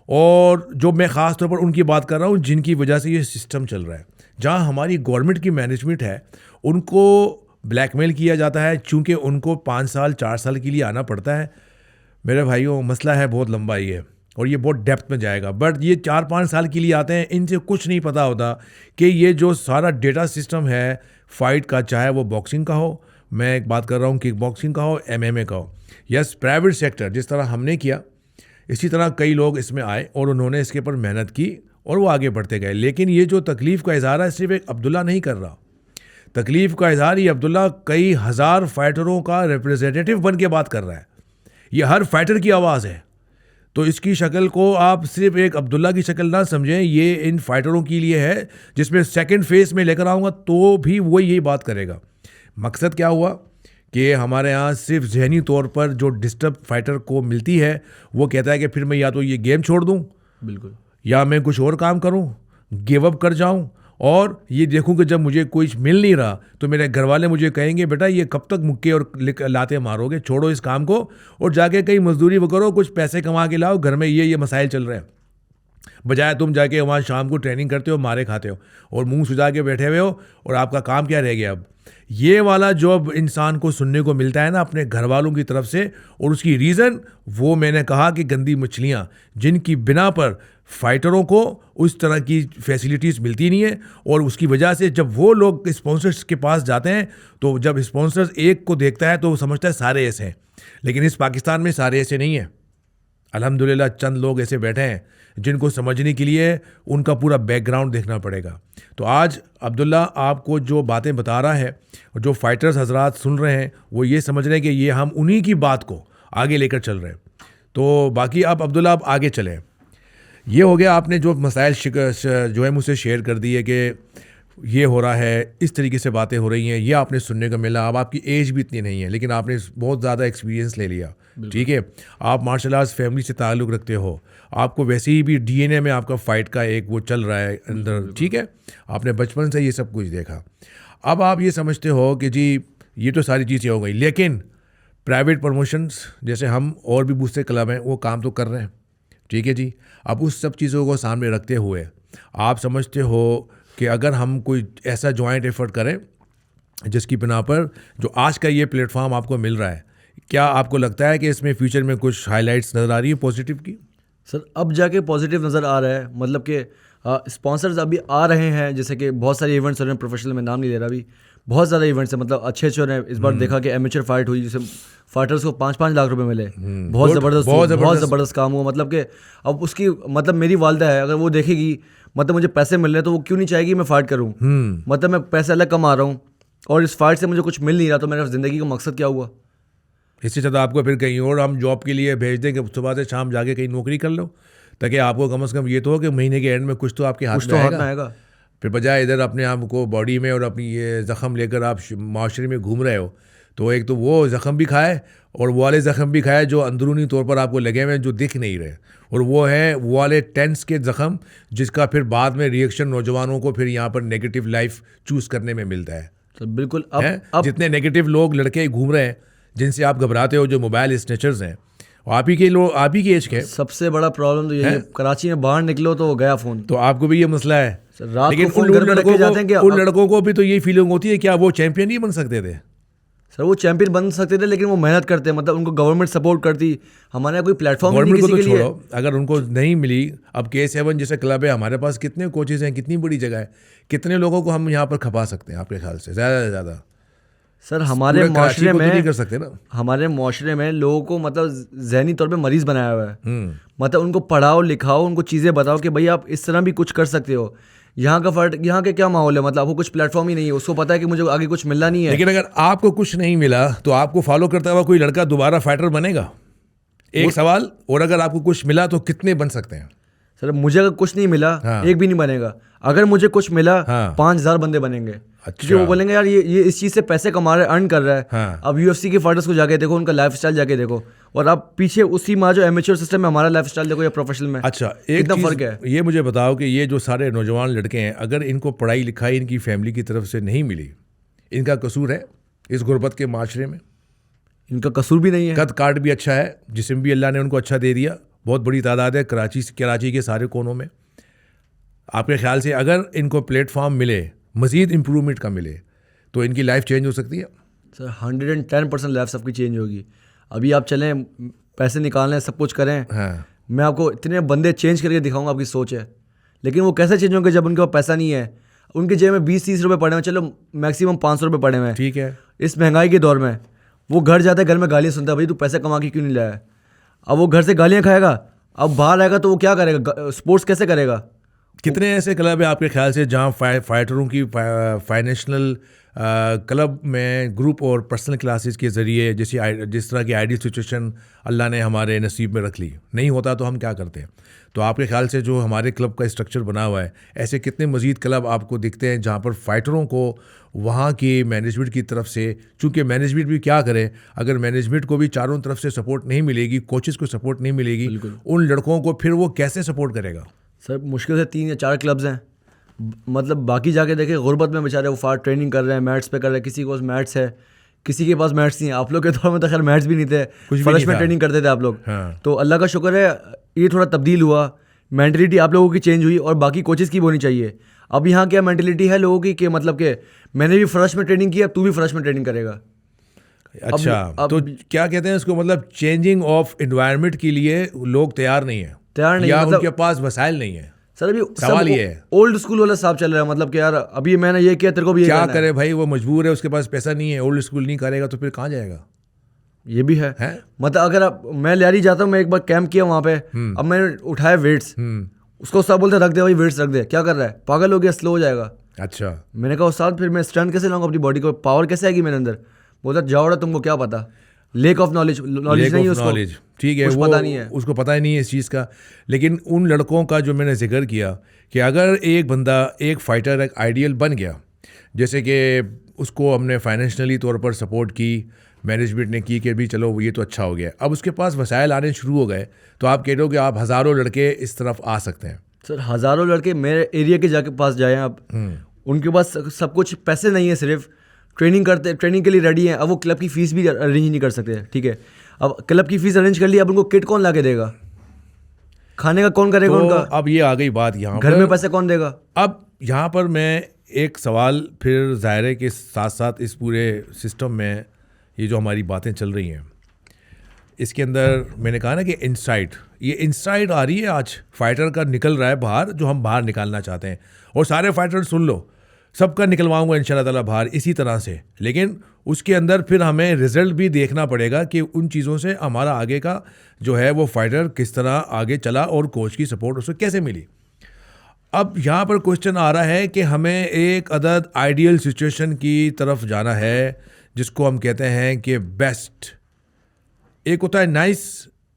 और जो मैं ख़ास तौर पर उनकी बात कर रहा हूँ जिनकी वजह से ये सिस्टम चल रहा है। जहाँ हमारी गवर्नमेंट की मैनेजमेंट है उनको ब्लैकमेल किया जाता है, चूँकि उनको 5 साल 4 साल के लिए आना पड़ता है। मेरे भाइयों, मसला है बहुत लंबा ये, और ये बहुत डेप्थ में जाएगा। बट ये 4-5 साल के लिए आते हैं, इनसे कुछ नहीं पता होता कि ये जो सारा डेटा सिस्टम है फाइट का, चाहे वो बॉक्सिंग का हो, मैं एक बात कर रहा हूँ किक बॉक्सिंग का हो, MMA का हो, यस प्राइवेट सेक्टर, जिस तरह हमने किया इसी तरह कई लोग इसमें आए और उन्होंने इसके ऊपर मेहनत की और वो आगे बढ़ते गए। लेकिन ये जो तकलीफ़ का इजहार है सिर्फ एक अब्दुल्ला नहीं कर रहा, तकलीफ़ का इजहार ये अब्दुल्ला कई हज़ार फाइटरों का रिप्रेजेंटेटिव बन के बात कर रहा है। ये हर फाइटर की आवाज़ है। तो इसकी शक्ल को आप सिर्फ एक अब्दुल्ला की शक्ल ना समझें, ये इन फाइटरों के लिए है, जिसमें सेकंड फेज में लेकर आऊँगा तो भी वो यही बात करेगा। मकसद क्या हुआ कि हमारे यहाँ सिर्फ जहनी तौर पर जो डिस्टर्ब फाइटर को मिलती है वो कहता है कि फिर मैं या तो ये गेम छोड़ दूँ, बिल्कुल, या मैं कुछ और काम करूँ, गिव अप कर जाऊँ, और ये देखूं कि जब मुझे कुछ मिल नहीं रहा तो मेरे घर वाले मुझे कहेंगे बेटा ये कब तक मुक्के और लाते मारोगे, छोड़ो इस काम को और जाके कहीं मजदूरी वो करो, कुछ पैसे कमा के लाओ, घर में ये मसाइल चल रहे हैं। बजाय तुम जाके वहाँ शाम को ट्रेनिंग करते हो, मारे खाते हो और मुंह सुजा के बैठे हुए हो, और आपका काम क्या रह गया अब। ये वाला जो अब इंसान को सुनने को मिलता है ना अपने घर वालों की तरफ से, और उसकी रीज़न वो मैंने कहा कि गंदी मछलियाँ, जिनकी बिना पर फाइटरों को उस तरह की फैसिलिटीज़ मिलती नहीं है, और उसकी वजह से जब वो लोग स्पॉन्सर्स के पास जाते हैं तो जब स्पॉन्सर्स एक को देखता है तो वो समझता है सारे ऐसे हैं। लेकिन इस पाकिस्तान में सारे ऐसे नहीं हैं। अल्हम्दुलिल्लाह चंद लोग ऐसे बैठे हैं जिनको समझने के लिए उनका पूरा बैकग्राउंड देखना पड़ेगा। तो आज अब्दुल्ला आपको जो बातें बता रहा है, जो फाइटर्स हजरात सुन रहे हैं, वो ये समझ रहे हैं कि ये हम उन्हीं की बात को आगे लेकर चल रहे हैं। तो बाकी आप अब्दुल्ला आप आगे चलें। ये हो गया, आपने जो मसाइल जो है मुझसे शेयर कर दिए कि ये हो रहा है, इस तरीके से बातें हो रही हैं, ये आपने सुनने को मिला। अब आपकी एज भी इतनी नहीं है लेकिन आपने बहुत ज़्यादा एक्सपीरियंस ले लिया, ठीक है। आप मार्शल आर्ट्स फैमिली से ताल्लुक़ रखते हो, आपको वैसे ही भी DNA में आपका फ़ाइट का एक वो चल रहा है अंदर, ठीक है। आपने बचपन से ये सब कुछ देखा। अब आप ये समझते हो कि जी ये तो सारी चीज़ें हो गई, लेकिन प्राइवेट प्रमोशंस जैसे हम और भी दूसरे क्लब हैं वो काम तो कर रहे हैं, ठीक है जी। अब उस सब चीज़ों को सामने रखते हुए आप समझते हो कि अगर हम कोई ऐसा जॉइंट एफर्ट करें जिसकी बिना पर जो आज का ये प्लेटफॉर्म आपको मिल रहा है, क्या आपको लगता है कि इसमें फ्यूचर में कुछ हाइलाइट्स नज़र आ रही है पॉजिटिव की? सर अब जाके पॉजिटिव नज़र आ रहा है, मतलब कि स्पॉन्सर्स अभी आ रहे हैं, जैसे कि बहुत सारे इवेंट्स हो रहे हैं, प्रोफेशनल में नाम नहीं ले रहा अभी, बहुत ज़्यादा इवेंट्स है, मतलब अच्छे अच्छे ने इस बार देखा कि एमेचर फाइट हुई जिसमें फाइटर्स को 5-5 लाख रुपए मिले। बहुत ज़बरदस्त काम हुआ, मतलब कि अब उसकी मतलब मेरी वालदा है, अगर वो देखेगी मतलब मुझे पैसे मिल रहे हैं तो वो क्यों नहीं चाहेगी मैं फ़ाइट करूँ। मतलब मैं पैसे अलग कमा रहा हूँ और इस फाइट से मुझे कुछ मिल नहीं रहा, तो मेरा ज़िंदगी का मकसद क्या हुआ। इससे ज़्यादा आपको फिर कहीं और हम जॉब के लिए भेज दें कि सुबह से शाम जाके कहीं नौकरी कर लो, ताकि आपको कम से कम ये तो हो कि महीने के एंड में कुछ तो आपके हाथ में आएगा। फिर बजाय इधर अपने आप को बॉडी में और अपनी ये ज़ख़म लेकर आप माशरे में घूम रहे हो, तो एक तो वो ज़ख़म भी खाए और वो वाले ज़ख़म भी खाए जो अंदरूनी तौर पर आपको लगे हुए हैं, जो दिख नहीं रहे, और वो है वो वाले टेंस के ज़ख़म जिसका फिर बाद में रिएक्शन नौजवानों को फिर यहाँ पर नेगेटिव लाइफ चूज़ करने में मिलता है। तो बिल्कुल अब जितने नेगेटिव लोग लड़के घूम रहे हैं जिनसे आप घबराते हो, जो मोबाइल स्नेचर्स हैं, आप ही के लोग, आप ही के एज के। सबसे बड़ा प्रॉब्लम तो यही है, कराची में बाहर निकलो तो वो गया फ़ोन। तो आपको भी ये मसला है। लेकिन उन लड़कों को भी तो यही फीलिंग होती है, क्या वो चैंपियन नहीं बन सकते थे? सर वो चैंपियन बन सकते थे, लेकिन वो मेहनत करते हैं, मतलब उनको गवर्नमेंट सपोर्ट करती, हमारे यहाँ कोई प्लेटफॉर्म नहीं किसी के लिए। छोड़ो, अगर उनको नहीं मिली, अब K7 जैसे क्लब है हमारे पास, कितने कोचेज हैं, कितनी बड़ी जगह है, कितने लोगों को हम यहाँ पर खपा सकते हैं आपके ख्याल से ज़्यादा से ज़्यादा? सर हमारे माशरे में नहीं कर सकते ना, हमारे माशरे में लोगों को मतलब जहनी तौर पे मरीज बनाया हुआ है। मतलब उनको पढ़ाओ लिखाओ, उनको चीज़ें बताओ कि भाई आप इस तरह भी कुछ कर सकते हो। यहाँ के क्या माहौल है, मतलब आपको कुछ प्लेटफॉर्म ही नहीं है, उसको पता है कि मुझे आगे कुछ मिलना नहीं है। लेकिन अगर आपको कुछ नहीं मिला तो आपको फॉलो करता हुआ कोई लड़का दोबारा फाइटर बनेगा? एक सवाल। और अगर आपको कुछ मिला तो कितने बन सकते हैं? सर मुझे अगर कुछ नहीं मिला, एक भी नहीं बनेगा। अगर मुझे कुछ मिला, 5000 बंदे बनेंगे। अच्छा। वो बोलेंगे यार ये इस चीज़ से पैसे कमा रहा है, अर्न कर रहा है। अब UFC के फाइटर्स को जाके देखो, उनका लाइफस्टाइल जाके देखो, और आप पीछे उसी में जो एमेच्योर सिस्टम में हमारा लाइफस्टाइल देखो या प्रोफेशनल में। अच्छा, कितना फर्क है। ये मुझे बताओ कि ये जो सारे नौजवान लड़के हैं, अगर इनको पढ़ाई लिखाई इनकी फैमिली की तरफ से नहीं मिली, इनका कसूर है इस गुर्बत के माशरे में? इनका कसूर भी नहीं है। कद काट भी अच्छा है, जिस्म भी अल्लाह ने उनको अच्छा दे दिया, बहुत बड़ी तादाद है कराची के सारे कोनों में। आपके ख्याल से अगर इनको प्लेटफॉर्म मिले, मज़ीद इम्प्रूवमेंट का मिले, तो इनकी लाइफ चेंज हो सकती है? सर 110% लाइफ सबकी चेंज होगी। अभी आप चलें, पैसे निकालने, सब कुछ करें, मैं आपको इतने बंदे चेंज करके दिखाऊंगा, आपकी सोच है। लेकिन वो कैसे चेंज होंगे जब उनके पास पैसा नहीं है, उनके जेब में 20-30 रुपये पड़े हुए, चलो मैक्सिमम 500 रुपये पड़े हुए हैं, ठीक है। इस महंगाई के दौर में वो घर जाता है, घर में गालियाँ सुनता है, भाई तू पैसे कमा के क्यों नहीं लाया। अब वो घर से गालियाँ खाएगा, अब बाहर आएगा तो वो क्या करेगा, स्पोर्ट्स कैसे करेगा? कितने ऐसे क्लब है आपके ख्याल से जहाँ फाइटरों की फाइनेंशियल क्लब में ग्रुप और पर्सनल क्लासेस के ज़रिए जिस तरह की आइडियल सिचुएशन अल्लाह ने हमारे नसीब में रख ली, नहीं होता तो हम क्या करते हैं? तो आपके ख्याल से जो हमारे क्लब का स्ट्रक्चर बना हुआ है, ऐसे कितने मज़ीद क्लब आपको दिखते हैं जहाँ पर फाइटरों को वहाँ की मैनेजमेंट की तरफ से, चूँकि मैनेजमेंट भी क्या करे, अगर मैनेजमेंट को भी चारों तरफ से सपोर्ट नहीं मिलेगी, कोचेज़ को सपोर्ट नहीं मिलेगी, उन लड़कों को फिर वो कैसे सपोर्ट करेगा? सर मुश्किल से 3 या 4 क्लब्स हैं, मतलब बाकी जाके देखें गुर्बत में बेचारे वो फार ट्रेनिंग कर रहे हैं, मैट्स पे कर रहे हैं, किसी के पास मैट्स है, किसी के पास मैट्स नहीं है। आप लोग के दौर में तो खैर मैट्स भी नहीं थे, फर्श में ट्रेनिंग करते थे आप लोग। तो अल्लाह का शुक्र है ये थोड़ा तब्दील हुआ, मैंटलिटी आप लोगों की चेंज हुई, और बाकी कोचेज़ की भी होनी चाहिए। अब यहाँ क्या मैंटलिटी है लोगों की कि मतलब कि मैंने भी फर्श में ट्रेनिंग की, अब तू भी फर्श में ट्रेनिंग करेगा। अच्छा, तो क्या कहते हैं इसको, मतलब चेंजिंग ऑफ एनवायरनमेंट के लिए लोग तैयार नहीं है, या मतलब उनके पास वसाइल नहीं है? सर अभी सवाल ये है, ओल्ड स्कूल वाला साहब चल रहा है, मतलब कि यार अभी मैंने ये किया, तेरे को भी ये क्या करे भाई, वो मजबूर है, उसके पास पैसा नहीं है, ओल्ड स्कूल नहीं करेगा तो फिर कहाँ जाएगा? ये भी है? मतलब अगर मैं लियारी जाता हूँ, मैं एक बार कैंप किया वहाँ पे, अब मैंने उठाया वेट्स, उसको साहब बोलते रख दे भाई वेट्स रख दे, क्या कर रहा है, पागल हो गया, स्लो हो जाएगा। अच्छा, मैंने कहा उस्ताद फिर मैं स्ट्रेंथ कैसे लाऊंगा अपनी बॉडी को, पावर कैसे आएगी मेरे अंदर? बोलता जाओ रहा, तुमको क्या पता, लेक ऑफ नॉलेज नहीं है उसको, ठीक है, वो पता नहीं है, उसको पता ही नहीं है इस चीज़ का। लेकिन उन लड़कों का जो मैंने जिक्र किया कि अगर एक बंदा, एक फाइटर एक आइडियल बन गया, जैसे कि उसको हमने फाइनेंशियली तौर पर सपोर्ट की, मैनेजमेंट ने की कि भी चलो ये तो अच्छा हो गया, अब उसके पास वसाइल आने शुरू हो गए, तो आप कह रहे हो कि आप हज़ारों लड़के इस तरफ आ सकते हैं? सर हज़ारों लड़के मेरे एरिया के जाके पास जाए आप, उनके पास सब कुछ, पैसे नहीं है, सिर्फ ट्रेनिंग के लिए रेडी हैं। अब वो क्लब की फ़ीस भी अरेंज नहीं कर सकते, ठीक है, अब क्लब की फ़ीस अरेंज कर ली, अब उनको किट कौन ला के देगा, खाने का कौन करेगा तो उनका? अब ये आ गई बात यहाँ घर में पैसे कौन देगा? अब यहाँ पर मैं एक सवाल फिर ज़ायरे के साथ साथ इस पूरे सिस्टम में ये जो हमारी बातें चल रही हैं, इसके अंदर मैंने कहा ना कि ये इंसाइट आ रही है, आज फाइटर का निकल रहा है बाहर, जो हम बाहर निकालना चाहते हैं। और सारे फाइटर सुन लो, सबका निकलवाऊंगा इंशाल्लाह ताला बाहर इसी तरह से। लेकिन उसके अंदर फिर हमें रिजल्ट भी देखना पड़ेगा कि उन चीज़ों से हमारा आगे का जो है वो फाइटर किस तरह आगे चला और कोच की सपोर्ट उसे कैसे मिली। अब यहाँ पर क्वेश्चन आ रहा है कि हमें एक अदद आइडियल सिचुएशन की तरफ जाना है जिसको हम कहते हैं कि बेस्ट। एक होता है नाइस,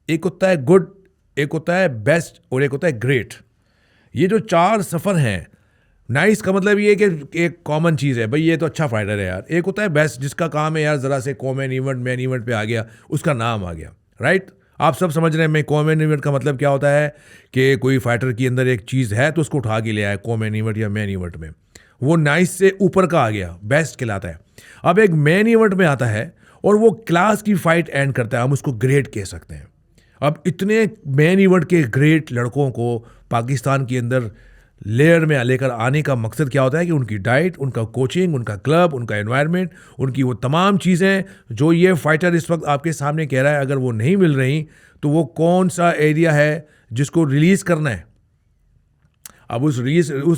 एक होता है गुड, एक होता है बेस्ट और एक होता है ग्रेट। ये जो 4 सफ़र हैं, नाइस का मतलब ये कि एक कॉमन चीज़ है, भाई ये तो अच्छा फाइटर है यार। एक होता है बेस्ट जिसका काम है यार ज़रा से कॉमन इवेंट मेन इवेंट पे आ गया, उसका नाम आ गया, राइट। आप सब समझ रहे हैं मैं कॉमन इवेंट का मतलब क्या होता है कि कोई फाइटर के अंदर एक चीज़ है तो उसको उठा के ले आए कॉमन इवेंट या मेन इवेंट में, वो नाइस से ऊपर का आ गया, बेस्ट कहलाता है। अब एक मेन इवेंट में आता है और वो क्लास की फाइट एंड करता है, हम उसको ग्रेट कह सकते हैं। अब इतने मेन इवेंट के ग्रेट लड़कों को पाकिस्तान के अंदर लेयर में लेकर आने का मकसद क्या होता है कि उनकी डाइट, उनका कोचिंग, उनका क्लब, उनका एनवायरनमेंट, उनकी वो तमाम चीज़ें जो ये फाइटर इस वक्त आपके सामने कह रहा है, अगर वो नहीं मिल रही तो वो कौन सा एरिया है जिसको रिलीज़ करना है। अब उस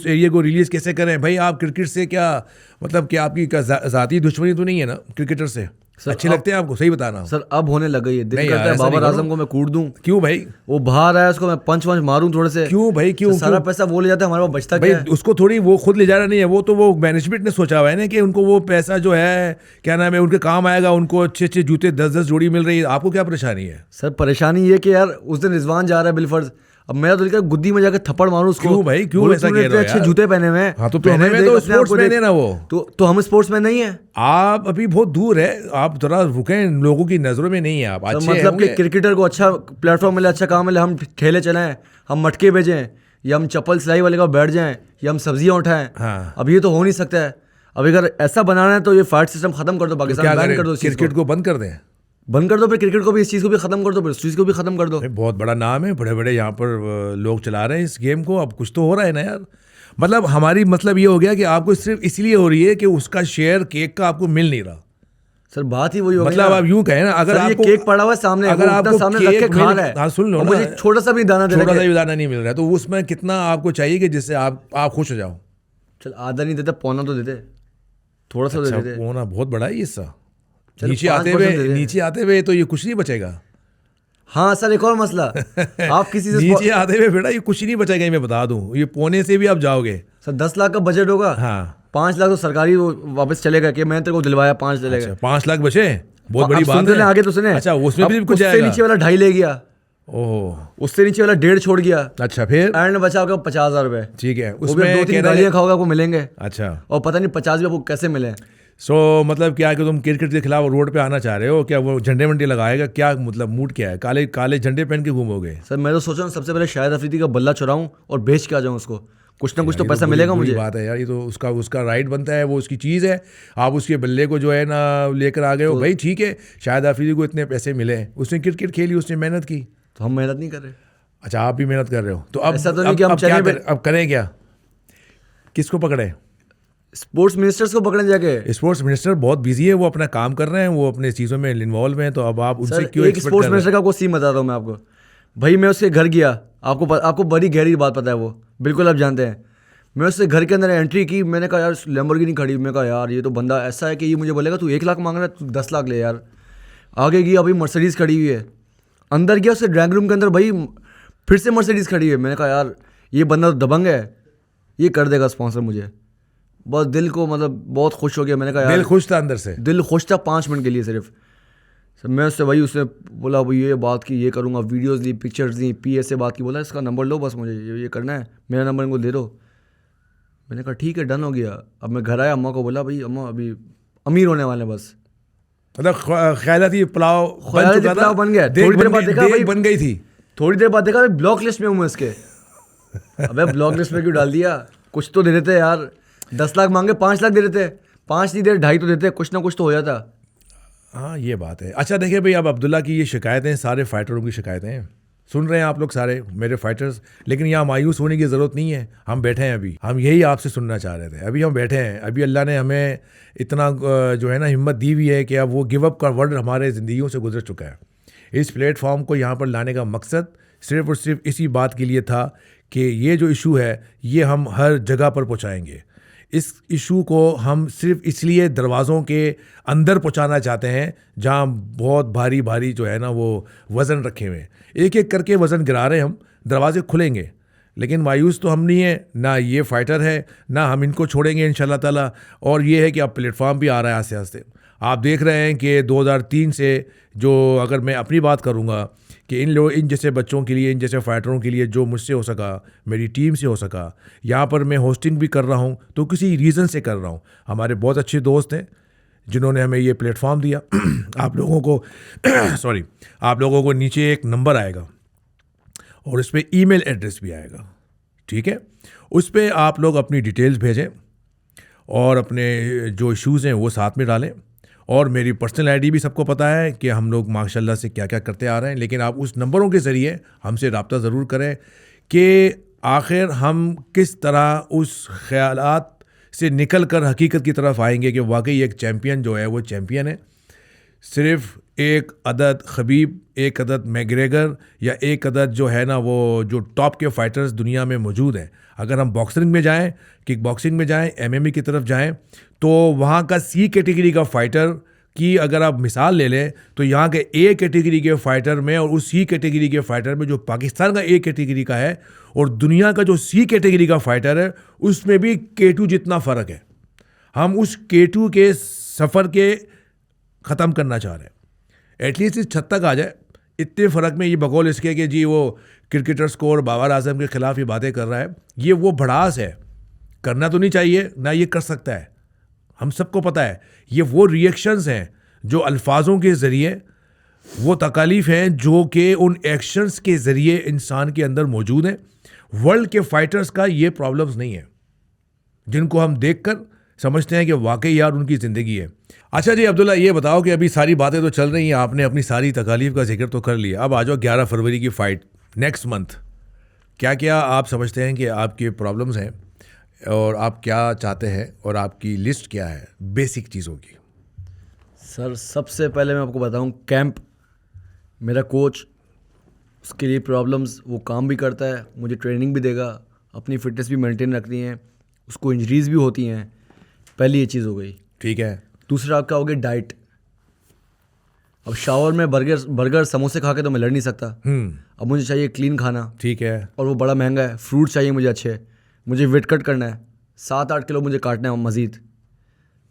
एरिया को रिलीज़ कैसे करें भाई। आप क्रिकेट से क्या मतलब कि आपकी ज़ाती दुश्मनी तो नहीं है ना क्रिकेटर से? अच्छे लगते हैं आपको? सही बताना सर, अब होने लग गई है। दिल करता है बाबर आजम को मैं कूट दूं। क्यों भाई? वो बाहर आया, उसको मैं पंच मारूं थोड़े से। क्यों भाई? क्यों? सारा पैसा वो ले जाता है, हमारे पास बचता क्या है? उसको थोड़ी वो खुद ले जाना नहीं है, वो तो वो मैनेजमेंट ने सोचा हुआ है ना कि उनको वो पैसा जो है क्या नाम है उनके काम आएगा, उनको अच्छे अच्छे जूते 10-10 जोड़ी मिल रही है। आपको क्या परेशानी है? सर परेशानी ये कि यार उस दिन रिजवान जा रहा है बिलफर्ज, अब मेरा तो दिल गुद्दी में जाकर थप्पड़ मारूं उसको। क्यों भाई? क्यों ऐसा कह रहे हो यार? अच्छे जूते पहने हुए हैं। हाँ तो पहने हुए तो स्पोर्ट्समैन है ना वो। तो हम स्पोर्ट्समैन नहीं है। आप अभी बहुत दूर है, आप जरा रुकें, लोगों की नजरों में नहीं है आप। अच्छे मतलब कि क्रिकेटर को अच्छा प्लेटफॉर्म मिले, अच्छा काम मिले, हम ठेले चलाएं, हम मटके बेचें, या हम चप्पल सिलाई वाले का बैठ जाएं, या हम सब्जियां उठाएं। हाँ। अब ये तो हो नहीं सकता है। अब अगर ऐसा बनाना है तो ये फाइट सिस्टम खत्म कर दो, पाकिस्तान बैन कर दो, क्रिकेट को बंद कर दें, बंद कर दो, फिर क्रिकेट को भी, इस चीज़ को भी खत्म कर दो, फिर इस चीज़ को भी खत्म कर दो। बहुत बड़ा नाम है, बड़े बड़े यहाँ पर लोग चला रहे हैं इस गेम को। अब कुछ तो हो रहा है ना यार। मतलब हमारी मतलब ये हो गया कि आपको सिर्फ इसलिए हो रही है कि उसका शेयर केक का आपको मिल नहीं रहा। सर बात ही वही हो गई। मतलब आप यूं कहें ना, अगर आपको केक पड़ा हुआ है सामने, अगर आपको सामने रख के खा रहा है, हाँ सुन लो, मुझे छोटा सा भी दाना नहीं मिल रहा है, तो उसमें कितना आपको चाहिए कि जिससे आप खुश हो जाओ? चल आधा नहीं देते, पौना तो देते, थोड़ा सा देते। पौना बहुत बड़ा है हिस्सा। नीचे आते हुए तो ये कुछ नहीं बचेगा। हाँ सर, एक और मसला आप किसी से नीचे आते हुए बेटा ये कुछ नहीं बचेगा, मैं बता दूं। ये पौने से भी आप जाओगे। सर 10 लाख का बजट होगा। हाँ 5 लाख तो सरकारी वापस चलेगा कि मैंने तेरे को दिलवाया 5 ले लेगा। 5 लाख बचे, बहुत बड़ी बात है। आगे तो सुने। अच्छा उसमें भी कुछ जाएगा। नीचे वाला 2.5 ले गया, ओह उससे नीचे वाला 1.5 छोड़ गया। अच्छा फिर एंड में बचा होगा 50,000 रुपए। ठीक है, उसमें 2-3 गालियाँ खाओगे आपको मिलेंगे। अच्छा, और पता नहीं 50 भी आपको कैसे मिले। मतलब क्या कि तुम क्रिकेट के खिलाफ रोड पे आना चाह रहे हो क्या? वो झंडे वंडे लगाएगा क्या? मतलब मूड क्या है? काले काले झंडे पहन के घूमोगे? सर मैं तो सोच रहा हूँ सबसे पहले शाहिद अफरीदी का बल्ला चुराऊं और बेच के आ जाऊँ उसको, कुछ ना कुछ तो पैसा मिलेगा मुझे। बात है यार, ये तो उसका राइट बनता है, वो उसकी चीज़ है। आप उसके बल्ले को जो है ना लेकर आ गए हो, भाई ठीक है। शाहिद अफरीदी को इतने पैसे मिले, उसने क्रिकेट खेली, उसने मेहनत की, तो हम मेहनत नहीं कर रहे। अच्छा आप भी मेहनत कर रहे हो, तो अब ऐसा तो नहीं कि हम अब करें क्या? किसको पकड़े? स्पोर्ट्स मिनिस्टर्स को पकड़ने जाके। स्पोर्ट्स मिनिस्टर बहुत बिजी है, वो अपना काम कर रहे हैं, वो अपने चीज़ों में इन्वॉल्व हैं, तो अब आप उनसे क्यों? एक स्पोर्ट्स मिनिस्टर का आपको सीन बताता हूँ मैं आपको। भाई मैं उसके घर गया, आपको बड़ी गहरी बात पता है वो, बिल्कुल आप जानते हैं। मैं उससे घर के अंदर एंट्री की, मैंने कहा यार लैम्बोर्गिनी खड़ी, मैं कहा यार ये तो बंदा ऐसा है कि ये मुझे बोलेगा तू 1 लाख मांग रहा है, तू 10 लाख ले यार। आगे गया, अभी मर्सिडीज़ खड़ी हुई है। अंदर गया उसके ड्राइंग रूम के अंदर, भाई फिर से मर्सिडीज़ खड़ी है। मैंने कहा यार ये बंदा तो दबंग है, ये कर देगा स्पॉन्सर मुझे। बस दिल को मतलब बहुत खुश हो गया। मैंने कहा यार, दिल खुश था अंदर से, दिल खुश था 5 मिनट के लिए सिर्फ। मैं उससे भाई उसने बोला भाई ये बात की, ये करूँगा, वीडियोस दी, पिक्चर्स दी, पीए से बात की, बोला इसका नंबर लो बस, मुझे ये करना है, मेरा नंबर इनको दे दो। मैंने कहा ठीक है, डन हो गया। अब मैं घर आया, अम्मा को बोला भाई अम्मा अभी अमीर होने वाले हैं बस। मतलब ख्यालाती पुलाव बन गया। थोड़ी देर बाद देखा भाई बन गई थी, थोड़ी देर बाद देखा ब्लॉक लिस्ट में हूँ मैं इसके। अबे ब्लॉक लिस्ट में क्यों डाल दिया? कुछ तो दे देते यार। 10 लाख मांगे 5 लाख दे देते, 5 नहीं दे 2.5 तो देते, कुछ ना कुछ तो हो जाता। हाँ ये बात है। अच्छा देखिए भाई, अब अब्दुल्ला की ये शिकायतें सारे फाइटरों की शिकायतें हैं, सुन रहे हैं आप लोग सारे मेरे फाइटर्स। लेकिन यहाँ मायूस होने की ज़रूरत नहीं है, हम बैठे हैं अभी, हम यही आपसे सुनना चाह रहे थे। अभी हम बैठे हैं, अभी अल्लाह ने हमें इतना जो है ना हिम्मत दी हुई है कि अब वो गिव अप का वर्ड हमारे ज़िंदगियों से गुजर चुका है। इस प्लेटफॉर्म को यहाँ पर लाने का मकसद सिर्फ और सिर्फ इसी बात के लिए था कि ये जो इशू है ये हम हर जगह पर पहुँचाएँगे। इस इशू को हम सिर्फ इसलिए दरवाज़ों के अंदर पहुंचाना चाहते हैं जहां बहुत भारी भारी जो है ना वो वज़न रखे हुए हैं। एक एक करके वज़न गिरा रहे हैं हम, दरवाजे खुलेंगे, लेकिन मायूस तो हम नहीं है, ना ये फाइटर है, ना हम इनको छोड़ेंगे इंशाल्लाह ताला। और ये है कि अब प्लेटफॉर्म भी आ रहा है आस्ते आस्ते। आप देख रहे हैं कि 2003 से जो, अगर मैं अपनी बात करूंगा कि इन जैसे बच्चों के लिए, इन जैसे फाइटरों के लिए जो मुझसे हो सका, मेरी टीम से हो सका, यहाँ पर मैं होस्टिंग भी कर रहा हूँ तो किसी रीज़न से कर रहा हूँ। हमारे बहुत अच्छे दोस्त हैं जिन्होंने हमें ये प्लेटफॉर्म दिया। आप लोगों को सॉरी, आप लोगों को नीचे एक नंबर आएगा और उस पर ईमेल एड्रेस भी आएगा, ठीक है। उस पर आप लोग अपनी डिटेल्स भेजें और अपने जो इश्यूज़ हैं वो साथ में डालें। और मेरी पर्सनल आईडी भी सबको पता है कि हम लोग माशाल्लाह से क्या क्या करते आ रहे हैं, लेकिन आप उस नंबरों के ज़रिए हमसे रब्ता ज़रूर करें कि आखिर हम किस तरह उस ख़यालात से निकल कर हकीकत की तरफ आएंगे कि वाकई एक चैम्पियन जो है वो चैम्पियन है। सिर्फ एक अदद खबीब, एक अदद मैग्रेगर या एक अदद जो है ना वो जो टॉप के फाइटर्स दुनिया में मौजूद हैं, अगर हम बॉक्सिंग में जाएं, किक बॉक्सिंग में जाएं, एमएमए की तरफ जाएं, तो वहाँ का सी कैटेगरी का फाइटर की अगर आप मिसाल ले लें तो यहाँ के ए कैटेगरी के फाइटर में और उस सी कैटेगरी के फाइटर में जो पाकिस्तान का ए कैटेगरी का है और दुनिया का जो सी कैटेगरी का फाइटर है उसमें भी K2 जितना फ़र्क है। हम उस K2 के सफ़र के ख़त्म करना चाह रहे हैं। एटलीस्ट इस छत तक आ जाए, इतने फ़र्क में ये बकौल इसके कि जी वो क्रिकेटर्स को और बाबर आजम के ख़िलाफ़ ये बातें कर रहा है, ये वो भड़ास है। करना तो नहीं चाहिए ना, ये कर सकता है, हम सबको पता है। ये वो रिएक्शंस हैं जो अल्फाजों के ज़रिए, वो तकालीफ हैं जो कि उन एक्शंस के ज़रिए इंसान के अंदर मौजूद हैं। वर्ल्ड के फाइटर्स का ये प्रॉब्लम्स नहीं है जिनको हम देखकर समझते हैं कि वाकई यार उनकी ज़िंदगी है। अच्छा जी अब्दुल्ला, ये बताओ कि अभी सारी बातें तो चल रही हैं, आपने अपनी सारी तकालीफ का जिक्र तो कर लिया, अब आ जाओ 11 फरवरी की फ़ाइट नेक्स्ट मंथ। क्या क्या आप समझते हैं कि आपके प्रॉब्लम्स हैं और आप क्या चाहते हैं और आपकी लिस्ट क्या है बेसिक चीज़ों की? सर सबसे पहले मैं आपको बताऊं, कैंप मेरा कोच, उसके लिए प्रॉब्लम्स, वो काम भी करता है, मुझे ट्रेनिंग भी देगा, अपनी फिटनेस भी मेंटेन रखनी है, उसको इंजरीज भी होती हैं। पहली ये चीज़ हो गई, ठीक है। दूसरा आपका हो गया डाइट। अब शावर में बर्गर समोसे खा के तो मैं लड़ नहीं सकता। अब मुझे चाहिए क्लीन खाना, ठीक है। और वो बड़ा महंगा है। फ्रूट चाहिए मुझे अच्छे, मुझे वेट कट करना है, 7-8 किलो मुझे काटना है मज़ीद।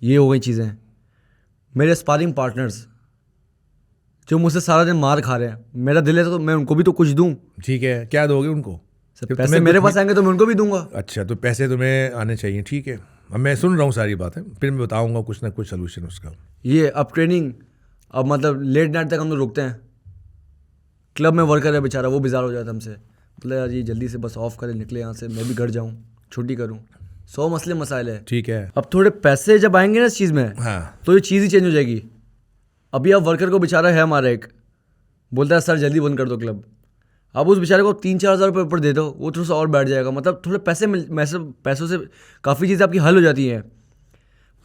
ये हो गई चीज़ें। मेरे स्पारिंग पार्टनर्स जो मुझसे सारा दिन मार खा रहे हैं, मेरा दिल है तो मैं उनको भी तो कुछ दूं। ठीक है, क्या दोगे उनको? सर पैसे मेरे पास आएंगे तो मैं उनको भी दूंगा। अच्छा, तो पैसे तुम्हें आने चाहिए, ठीक है। अब मैं सुन रहा हूँ सारी बातें, फिर मैं बताऊँगा कुछ ना कुछ सलूशन उसका। ये अब ट्रेनिंग, अब मतलब लेट नाइट तक हम लोग रुकते हैं। क्लब में वर्कर है बेचारा, वो बेजार हो जाता है हमसे, मतलब यार ये जल्दी से बस ऑफ करें, निकले यहाँ से, मैं भी घर जाऊँ, छुट्टी करूँ। 100 मसले मसाइल है। ठीक है। अब थोड़े पैसे जब आएंगे ना इस चीज़ में, हाँ, तो ये चीज़ ही चेंज हो जाएगी। अभी आप वर्कर को बेचारा है हमारा एक, बोलता है सर जल्दी बंद कर दो क्लब। अब उस बेचारे को 3-4 हज़ार रुपये ऊपर दे दो, वो थोड़ा सा और बैठ जाएगा। मतलब थोड़े पैसों से काफ़ी चीज़ें आपकी हल हो जाती हैं।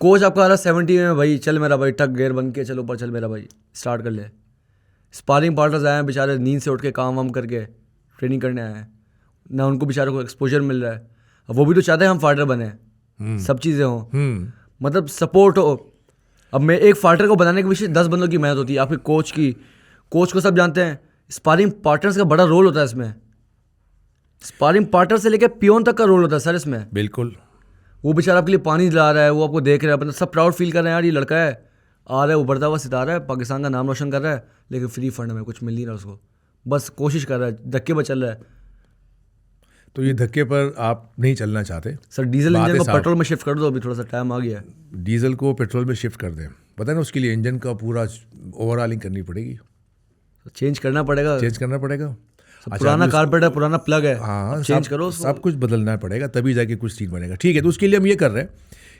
कोच आपका आ रहा 70 में, भाई चल मेरा भाई, टक गेयर बन के चलो ऊपर, चल मेरा भाई स्टार्ट कर ले। स्पारिंग पार्टनर्स आए हैं बेचारे, नींद से उठ के काम वाम करके ट्रेनिंग करने आए हैं ना, उनको बेचारे को एक्सपोजर मिल रहा है। अब वो भी तो चाहते हैं हम फाइटर बने, सब चीज़ें हों, मतलब सपोर्ट हो। अब मैं एक फाइटर को बनाने के पीछे 10 बंदों की मेहनत होती है, आपके कोच को सब जानते हैं। स्पारिंग पार्टनर्स का बड़ा रोल होता है इसमें। स्पारिंग पार्टनर से लेकर पियोन तक का रोल होता है सर इसमें। बिल्कुल। वो बेचारा आपके लिए पानी ला रहा है, वो आपको देख रहा है, मतलब सब प्राउड फील कर रहे हैं यार ये लड़का है, आ रहा है, उभरता हुआ सितारा है, पाकिस्तान का नाम रोशन कर रहा है, लेकिन फ्री फंड में कुछ मिल नहीं रहा उसको, बस कोशिश कर रहा है, धक्के पर चल रहा है। तो ये धक्के पर आप नहीं चलना चाहते सर डीजल इंजन को पेट्रोल में शिफ्ट कर दो, अभी थोड़ा सा टाइम आ गया है। डीजल को पेट्रोल में शिफ्ट कर दें, पता है ना, उसके लिए इंजन का पूरा ओवरऑलिंग करनी पड़ेगी, चेंज करना पड़ेगा। पुराना कारपेटर, पुराना प्लग है, हाँ, चेंज करो, सब कुछ बदलना पड़ेगा, तभी जाके कुछ चीज़ बनेगा। ठीक है, तो उसके लिए हम ये कर रहे हैं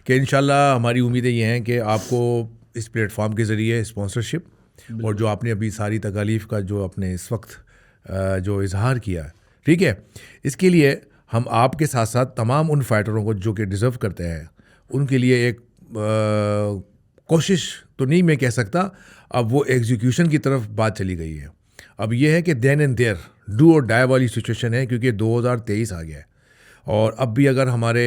कि इंशाल्लाह हमारी उम्मीदें ये हैं कि आपको इस प्लेटफॉर्म के ज़रिए स्पॉन्सरशिप और जो आपने अभी सारी तकालीफ का जो अपने इस वक्त जो इजहार किया, ठीक है, इसके लिए हम आपके साथ साथ तमाम उन फाइटरों को जो कि डिज़र्व करते हैं उनके लिए एक कोशिश तो नहीं मैं कह सकता, अब वो एग्जीक्यूशन की तरफ बात चली गई है। अब ये है कि देन एंड देयर डू और डाई वाली सिचुएशन है, क्योंकि 2023 आ गया है और अब भी अगर हमारे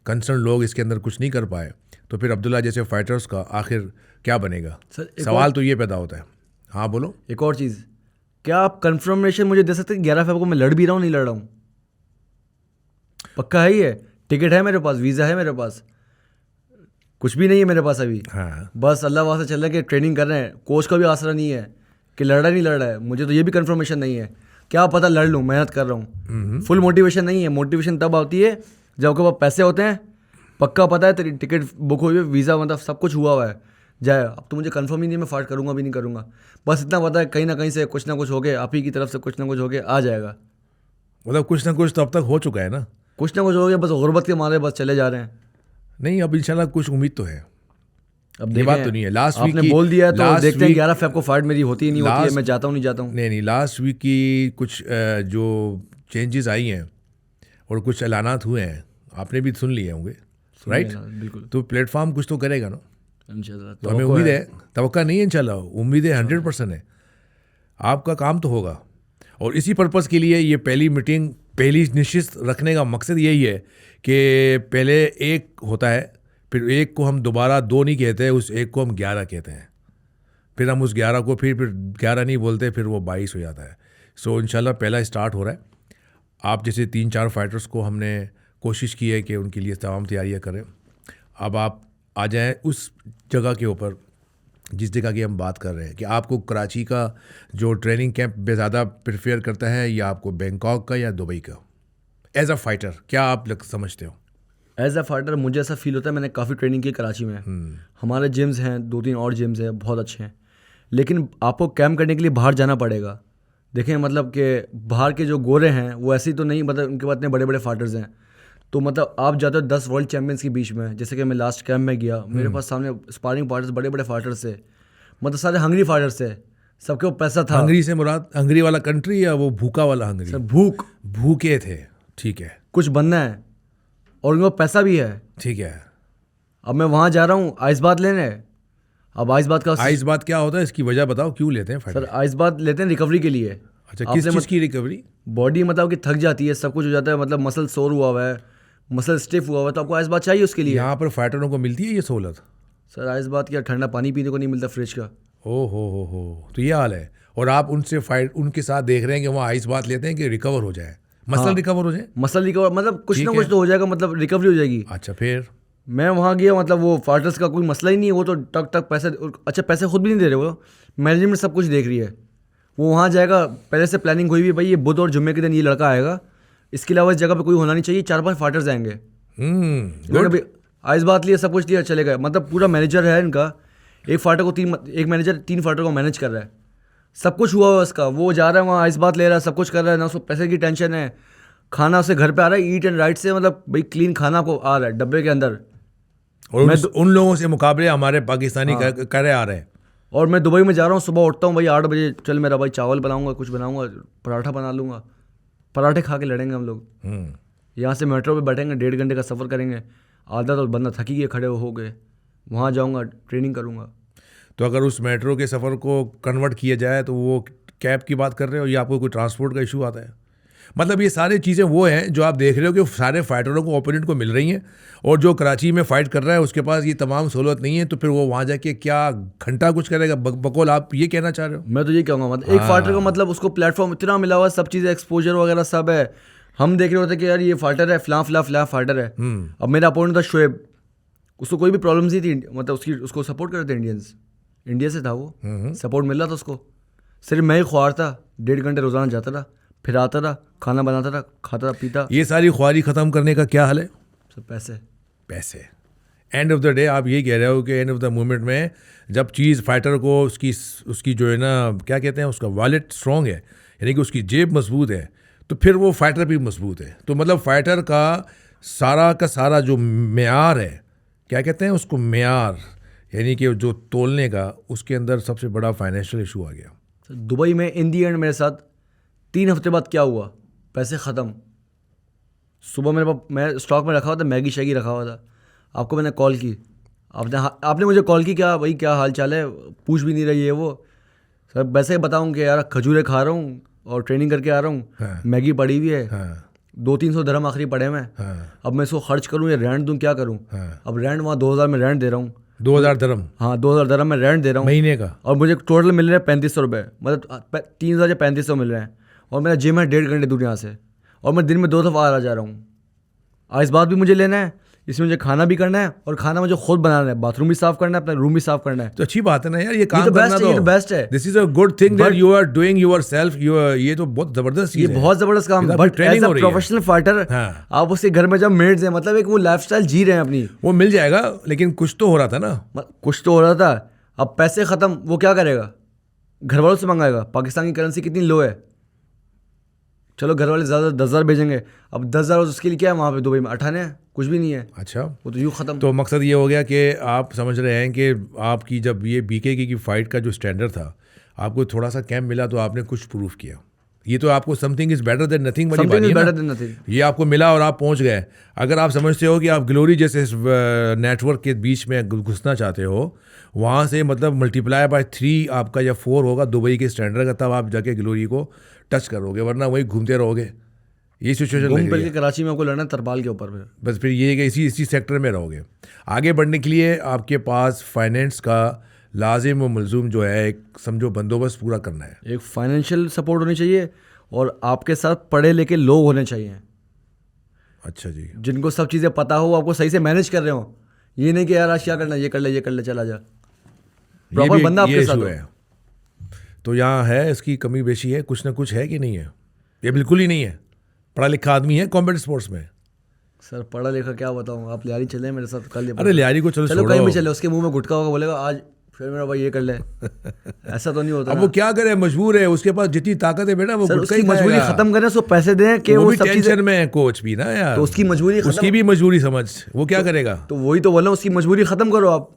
कंसर्न लोग इसके अंदर कुछ नहीं कर पाए, तो फिर अब्दुल्ला जैसे फाइटर्स का आखिर क्या बनेगा? सर, सवाल तो ये पैदा होता है। हाँ बोलो। एक और चीज़, क्या आप कंफर्मेशन मुझे दे सकते हैं 11 फरवरी को मैं लड़ भी रहा हूँ नहीं लड़ रहा हूँ? पक्का है? ये टिकट है मेरे पास, वीज़ा है मेरे पास, कुछ भी नहीं है मेरे पास अभी। हाँ, बस अल्लाह वास्ते चल रहा है कि ट्रेनिंग कर रहे हैं, कोच का भी आसरा नहीं है कि लड़ रहा है नहीं लड़ रहा है। मुझे तो ये भी कंफर्मेशन नहीं है, क्या पता लड़ लूँ, मेहनत कर रहा हूँ। फुल मोटिवेशन नहीं है। मोटिवेशन तब आती है जब आपके पास पैसे होते हैं, पक्का पता है तेरी टिकट बुक हुई है, वीज़ा मतलब सब कुछ हुआ है जाए। अब तो मुझे कंफर्म ही नहीं, मैं फाइट करूँगा भी नहीं करूँगा। बस इतना पता है कहीं ना कहीं से कुछ ना कुछ हो गया, आप ही की तरफ से कुछ ना कुछ हो गया, आ जाएगा। मतलब कुछ ना कुछ तो अब तक हो चुका है ना? कुछ ना कुछ हो गया, बस गुर्बत के मारे बस चले जा रहे हैं। नहीं, अब इंशाल्लाह कुछ उम्मीद तो है। अब ये बात देखें, तो नहीं है। लास्ट वीक आपने बोल दिया है तो देखते हैं वीक 11 फेब को फाइट मेरी होती है नहीं होती है, मैं जाता हूँ नहीं जाता हूँ। नहीं, लास्ट वीक की कुछ जो चेंजेस आई हैं और कुछ ऐलानात हुए हैं, आपने भी सुन लिए होंगे, राइट? बिल्कुल, तो प्लेटफॉर्म कुछ तो करेगा ना? इंशाल्लाह। तो हमें उम्मीद है, तवक्का नहीं है, इंशाल्लाह उम्मीद है 100% है। आपका काम तो होगा, और इसी पर्पज़ के लिए ये पहली मीटिंग, पहली निश्चित रखने का मकसद यही है कि पहले एक होता है, फिर एक को हम दोबारा 2 नहीं कहते, उस एक को हम 11 कहते हैं, फिर हम उस 11 को फिर 11 नहीं बोलते, फिर वो 22 हो जाता है। सो इंशाल्लाह पहला स्टार्ट हो रहा है। आप जैसे 3-4 फाइटर्स को हमने कोशिश की है कि उनके लिए तमाम तैयारियां करें। अब आप आ जाएं उस जगह के ऊपर जिस जगह की हम बात कर रहे हैं, कि आपको कराची का जो ट्रेनिंग कैंप ज़्यादा प्रेफर करता है, या आपको बैंकॉक का या दुबई का? एज अ फाइटर क्या आप समझते हो? एज अ फाइटर मुझे ऐसा फील होता है, मैंने काफ़ी ट्रेनिंग की कराची में। हमारे जिम्स हैं, 2-3 और जिम्स हैं, बहुत अच्छे हैं, लेकिन आपको कैंप करने के लिए बाहर जाना पड़ेगा। देखें मतलब कि बाहर के जो गोरे हैं वो ऐसे ही तो नहीं, मतलब उनके पास इतने बड़े बड़े फाइटर्स हैं, तो मतलब आप जाते हो 10 वर्ल्ड चैम्पियंस के बीच में। जैसे कि मैं लास्ट कैंप में गया, मेरे पास सामने स्पारिंग पार्टनर्स बड़े बड़े फाइटर्स थे, मतलब सारे हंगरी फाइटर्स थे, सबके ऊपर पैसा था। हंगरी से मुराद हंगरी वाला कंट्री या वो भूखा वाला हंगरी? सर भूख, भूखे थे, ठीक है, कुछ बनना है, और उनके पास पैसा भी है। ठीक है। अब मैं वहाँ जा रहा हूँ आइस बात लेने। अब आइस बात का, आइस बात क्या होता है, इसकी वजह बताओ, क्यों लेते हैं सर फाइटर? आइस बात लेते हैं रिकवरी के लिए। अच्छा, किस चीज़ की रिकवरी? बॉडी मतलब कि थक जाती है, सब कुछ हो जाता है, मतलब मसल सोर हुआ है, मसल स्टिफ हुआ है, तो आपको आइस बात चाहिए उसके लिए। यहाँ पर फाइटरों को मिलती है ये सहूलत? सर आइस बात क्या, ठंडा पानी पीने को नहीं मिलता फ्रिज का। ओ हो, तो ये हाल है। और आप उनसे उनके साथ देख रहे हैं कि वहाँ आइस बात लेते हैं कि रिकवर हो जाए, मसल रिकवर हो जाए? मसल रिकवर मतलब कुछ ना कुछ तो हो जाएगा, मतलब रिकवरी हो जाएगी। अच्छा, फिर मैं वहाँ गया, मतलब वो फाइटर्स का कोई मसला ही नहीं है, वो तो टक टक पैसे, अच्छा पैसे खुद भी नहीं दे रहे, वो मैनेजमेंट सब कुछ देख रही है। वो वहाँ जाएगा, पहले से प्लानिंग हुई भी, भाई ये बुध और जुम्मे के दिन ये लड़का आएगा, इसके अलावा इस जगह पे कोई होना नहीं चाहिए, 4-5 फाइटर्स आएंगे। इन्होंने भी आइस बात लिया, सब कुछ लिया, चले गए। मतलब पूरा मैनेजर है इनका, एक मैनेजर 3 फाइटर को मैनेज कर रहा है, सब कुछ हुआ है उसका। वो जा रहा है वहाँ आइस बात ले रहा है, सब कुछ कर रहा है, ना उसको पैसे की टेंशन है, खाना उसे घर पे आ रहा है, ईट एंड राइट से, मतलब भाई क्लीन खाना को आ रहा है डब्बे के अंदर। और उन लोगों से मुकाबले हमारे पाकिस्तानी करे आ रहे हैं। और मैं दुबई में जा रहा हूँ, सुबह उठता हूँ भाई 8 बजे, चल मेरा भाई चावल बनाऊंगा, कुछ बनाऊंगा, पराठा बना लूँगा, पराठे खा के लड़ेंगे हम लोग। यहाँ से मेट्रो पे बैठेंगे, 1.5 घंटे का सफ़र करेंगे, आधा तो बंदा थकी गया, खड़े हो गए, वहाँ जाऊँगा ट्रेनिंग करूँगा। तो अगर उस मेट्रो के सफ़र को कन्वर्ट किया जाए तो वो कैब की बात कर रहे हो, या आपको कोई ट्रांसपोर्ट का इशू आता है? मतलब ये सारी चीज़ें वो हैं जो आप देख रहे हो कि सारे फाइटरों को, ओपोनेंट को मिल रही हैं, और जो कराची में फ़ाइट कर रहा है उसके पास ये तमाम सहूलत नहीं है, तो फिर वो वहाँ जाके क्या घंटा कुछ करेगा? बकौल आप ये कहना चाह रहे हो? मैं तो ये कहूँगा, मतलब एक फाइटर का मतलब उसको प्लेटफॉर्म इतना मिला हुआ है, सब चीज़ें, एक्सपोजर वगैरह सब है। हम देख रहे होते कि यार ये फाइटर है, फलां फाइटर है। अब मेरा अपोनेंट था शोएब, उसको कोई भी प्रॉब्लम नहीं थी, मतलब उसको सपोर्ट कर रहे थे इंडियंस, इंडिया से था वो, सपोर्ट मिल रहा था उसको। सिर्फ मैं ही ख्वार था, 1.5 घंटे रोज़ाना जाता था, फिर आता था, खाना बनाता था, खाता था, पीता। ये सारी ख्वारी ख़त्म करने का क्या हाल है? सब पैसे। एंड ऑफ द डे आप ये कह रहे हो कि एंड ऑफ द मोमेंट में जब चीज़ फाइटर को उसकी जो है ना, क्या कहते हैं, उसका वॉलेट स्ट्रॉन्ग है, यानी कि उसकी जेब मजबूत है, तो फिर वो फाइटर भी मजबूत है। तो मतलब फाइटर का सारा जो मेयार है, क्या कहते हैं उसको, मेयार, यानी कि जो तोलने का, उसके अंदर सबसे बड़ा फाइनेंशियल इशू आ गया। दुबई में इन दी एंड मेरे साथ 3 हफ्ते बाद क्या हुआ, पैसे ख़त्म। सुबह मेरे पास, मैं स्टॉक में रखा हुआ था, मैगी शैगी रखा हुआ था, आपको मैंने कॉल की, आपने मुझे कॉल की, क्या भाई क्या हाल चाल है, पूछ भी नहीं रही है वो। सर वैसे ही बताऊँ कि यार खजूरें खा रहा हूँ और ट्रेनिंग करके आ रहा हूँ, मैगी पड़ी हुई है, 200-300 दरहम आखिरी पड़े हुए हैं। हाँ अब मैं इसको खर्च करूँ या रेंट दूँ, क्या करूँ? हाँ। अब रेंट वहाँ 2000 में रेंट दे रहा हूँ। 2000 दरम हाँ 2000 दरहम में रेंट दे रहा हूँ महीने का। और मुझे टोटल मिल रहे हैं 3500 रुपये, मतलब 3000 या 3500 मिल रहे हैं। और मेरा जिम है 1.5 घंटे दूर यहाँ से, और मैं दिन में 2 दफ़ा आ जा रहा हूँ। आइस बात भी मुझे लेना है, इसमें मुझे खाना भी करना है, और खाना मुझे खुद बनाना है, बाथरूम भी साफ़ करना है, अपना रूम भी साफ़ करना है। तो अच्छी बात है ना यार, ये काम तो करना बेस्ट है, ये तो बेस्ट है। This is a good thing that you are doing yourself. ये तो बहुत जबरदस्त ये चीज है। बहुत ज़बरदस्त काम है। बट ट्रेनिंग एज अ हो रही है। प्रोफेशनल फाइटर हाँ। आप उसके घर में जब मेड्स हैं, मतलब एक वो लाइफस्टाइल जी रहे हैं अपनी। वो मिल जाएगा, लेकिन कुछ तो हो रहा था ना। कुछ तो हो रहा था, अब पैसे ख़त्म, वो क्या करेगा? घर वालों से मंगाएगा। पाकिस्तान की करेंसी कितनी लो है, चलो घर वाले ज़्यादा 10,000 भेजेंगे, अब 10,000 उसके लिए क्या है वहाँ पे दुबई में? 18 है, कुछ भी नहीं है। अच्छा, वो तो यूँ ख़त्म। तो मकसद ये हो गया कि आप समझ रहे हैं कि आपकी जब ये बीके की फाइट का जो स्टैंडर्ड था, आपको थोड़ा सा कैम्प मिला तो आपने कुछ प्रूफ किया। ये तो आपको something is better than nothing वाली बात है ना। ये आपको मिला और आप पहुंच गए। अगर आप समझते हो कि आप ग्लोरी जैसे नेटवर्क के बीच में घुसना चाहते हो, वहाँ से मतलब मल्टीप्लाई बाय 3 आपका या 4 होगा दुबई के स्टैंडर्ड का, तब आप जाके ग्लोरी को टच करोगे, वरना वही घूमते रहोगे। ये सिचुएशन घूम फिर के कराची में आपको लड़ना तरपाल के ऊपर में, बस फिर ये कि इसी सेक्टर में रहोगे। आगे बढ़ने के लिए आपके पास फाइनेंस का लाजिम व मलजूम जो है एक समझो बंदोबस्त पूरा करना है। एक फाइनेंशियल सपोर्ट होनी चाहिए, और आपके साथ पढ़े लिखे लोग होने चाहिए। अच्छा जी, जिनको सब चीज़ें पता हो, आपको सही से मैनेज कर रहे हो। ये नहीं कि यार आज क्या करना, ये कर ले, ये कर ले, चला जा। प्रॉपर बंदा आपके साथ है। तो यहाँ है इसकी कमी बेशी है, कुछ ना कुछ है कि नहीं है? ये बिल्कुल ही नहीं है। पढ़ा लिखा आदमी है कॉम्बैट स्पोर्ट्स में। सर पढ़ा लिखा क्या बताऊँ, आप लियारी चले मेरे साथ कल। अरे लियारी को चलो कहीं भी चले, उसके मुंह में गुटखा होगा, बोलेगा आज फिर मेरा भाई ये कर ले। ऐसा तो नहीं होता। अब वो क्या करे, मजबूर है, उसके पास जितनी ताकत है बेटा वो उसकी मजबूरी खत्म करें, उसको पैसे दें कि वो सब टेंशन में है कोच भी ना यार, तो उसकी मजबूरी, उसकी भी मजबूरी समझ, वो क्या करेगा? तो वही तो बोला, उसकी मजबूरी खत्म करो आप।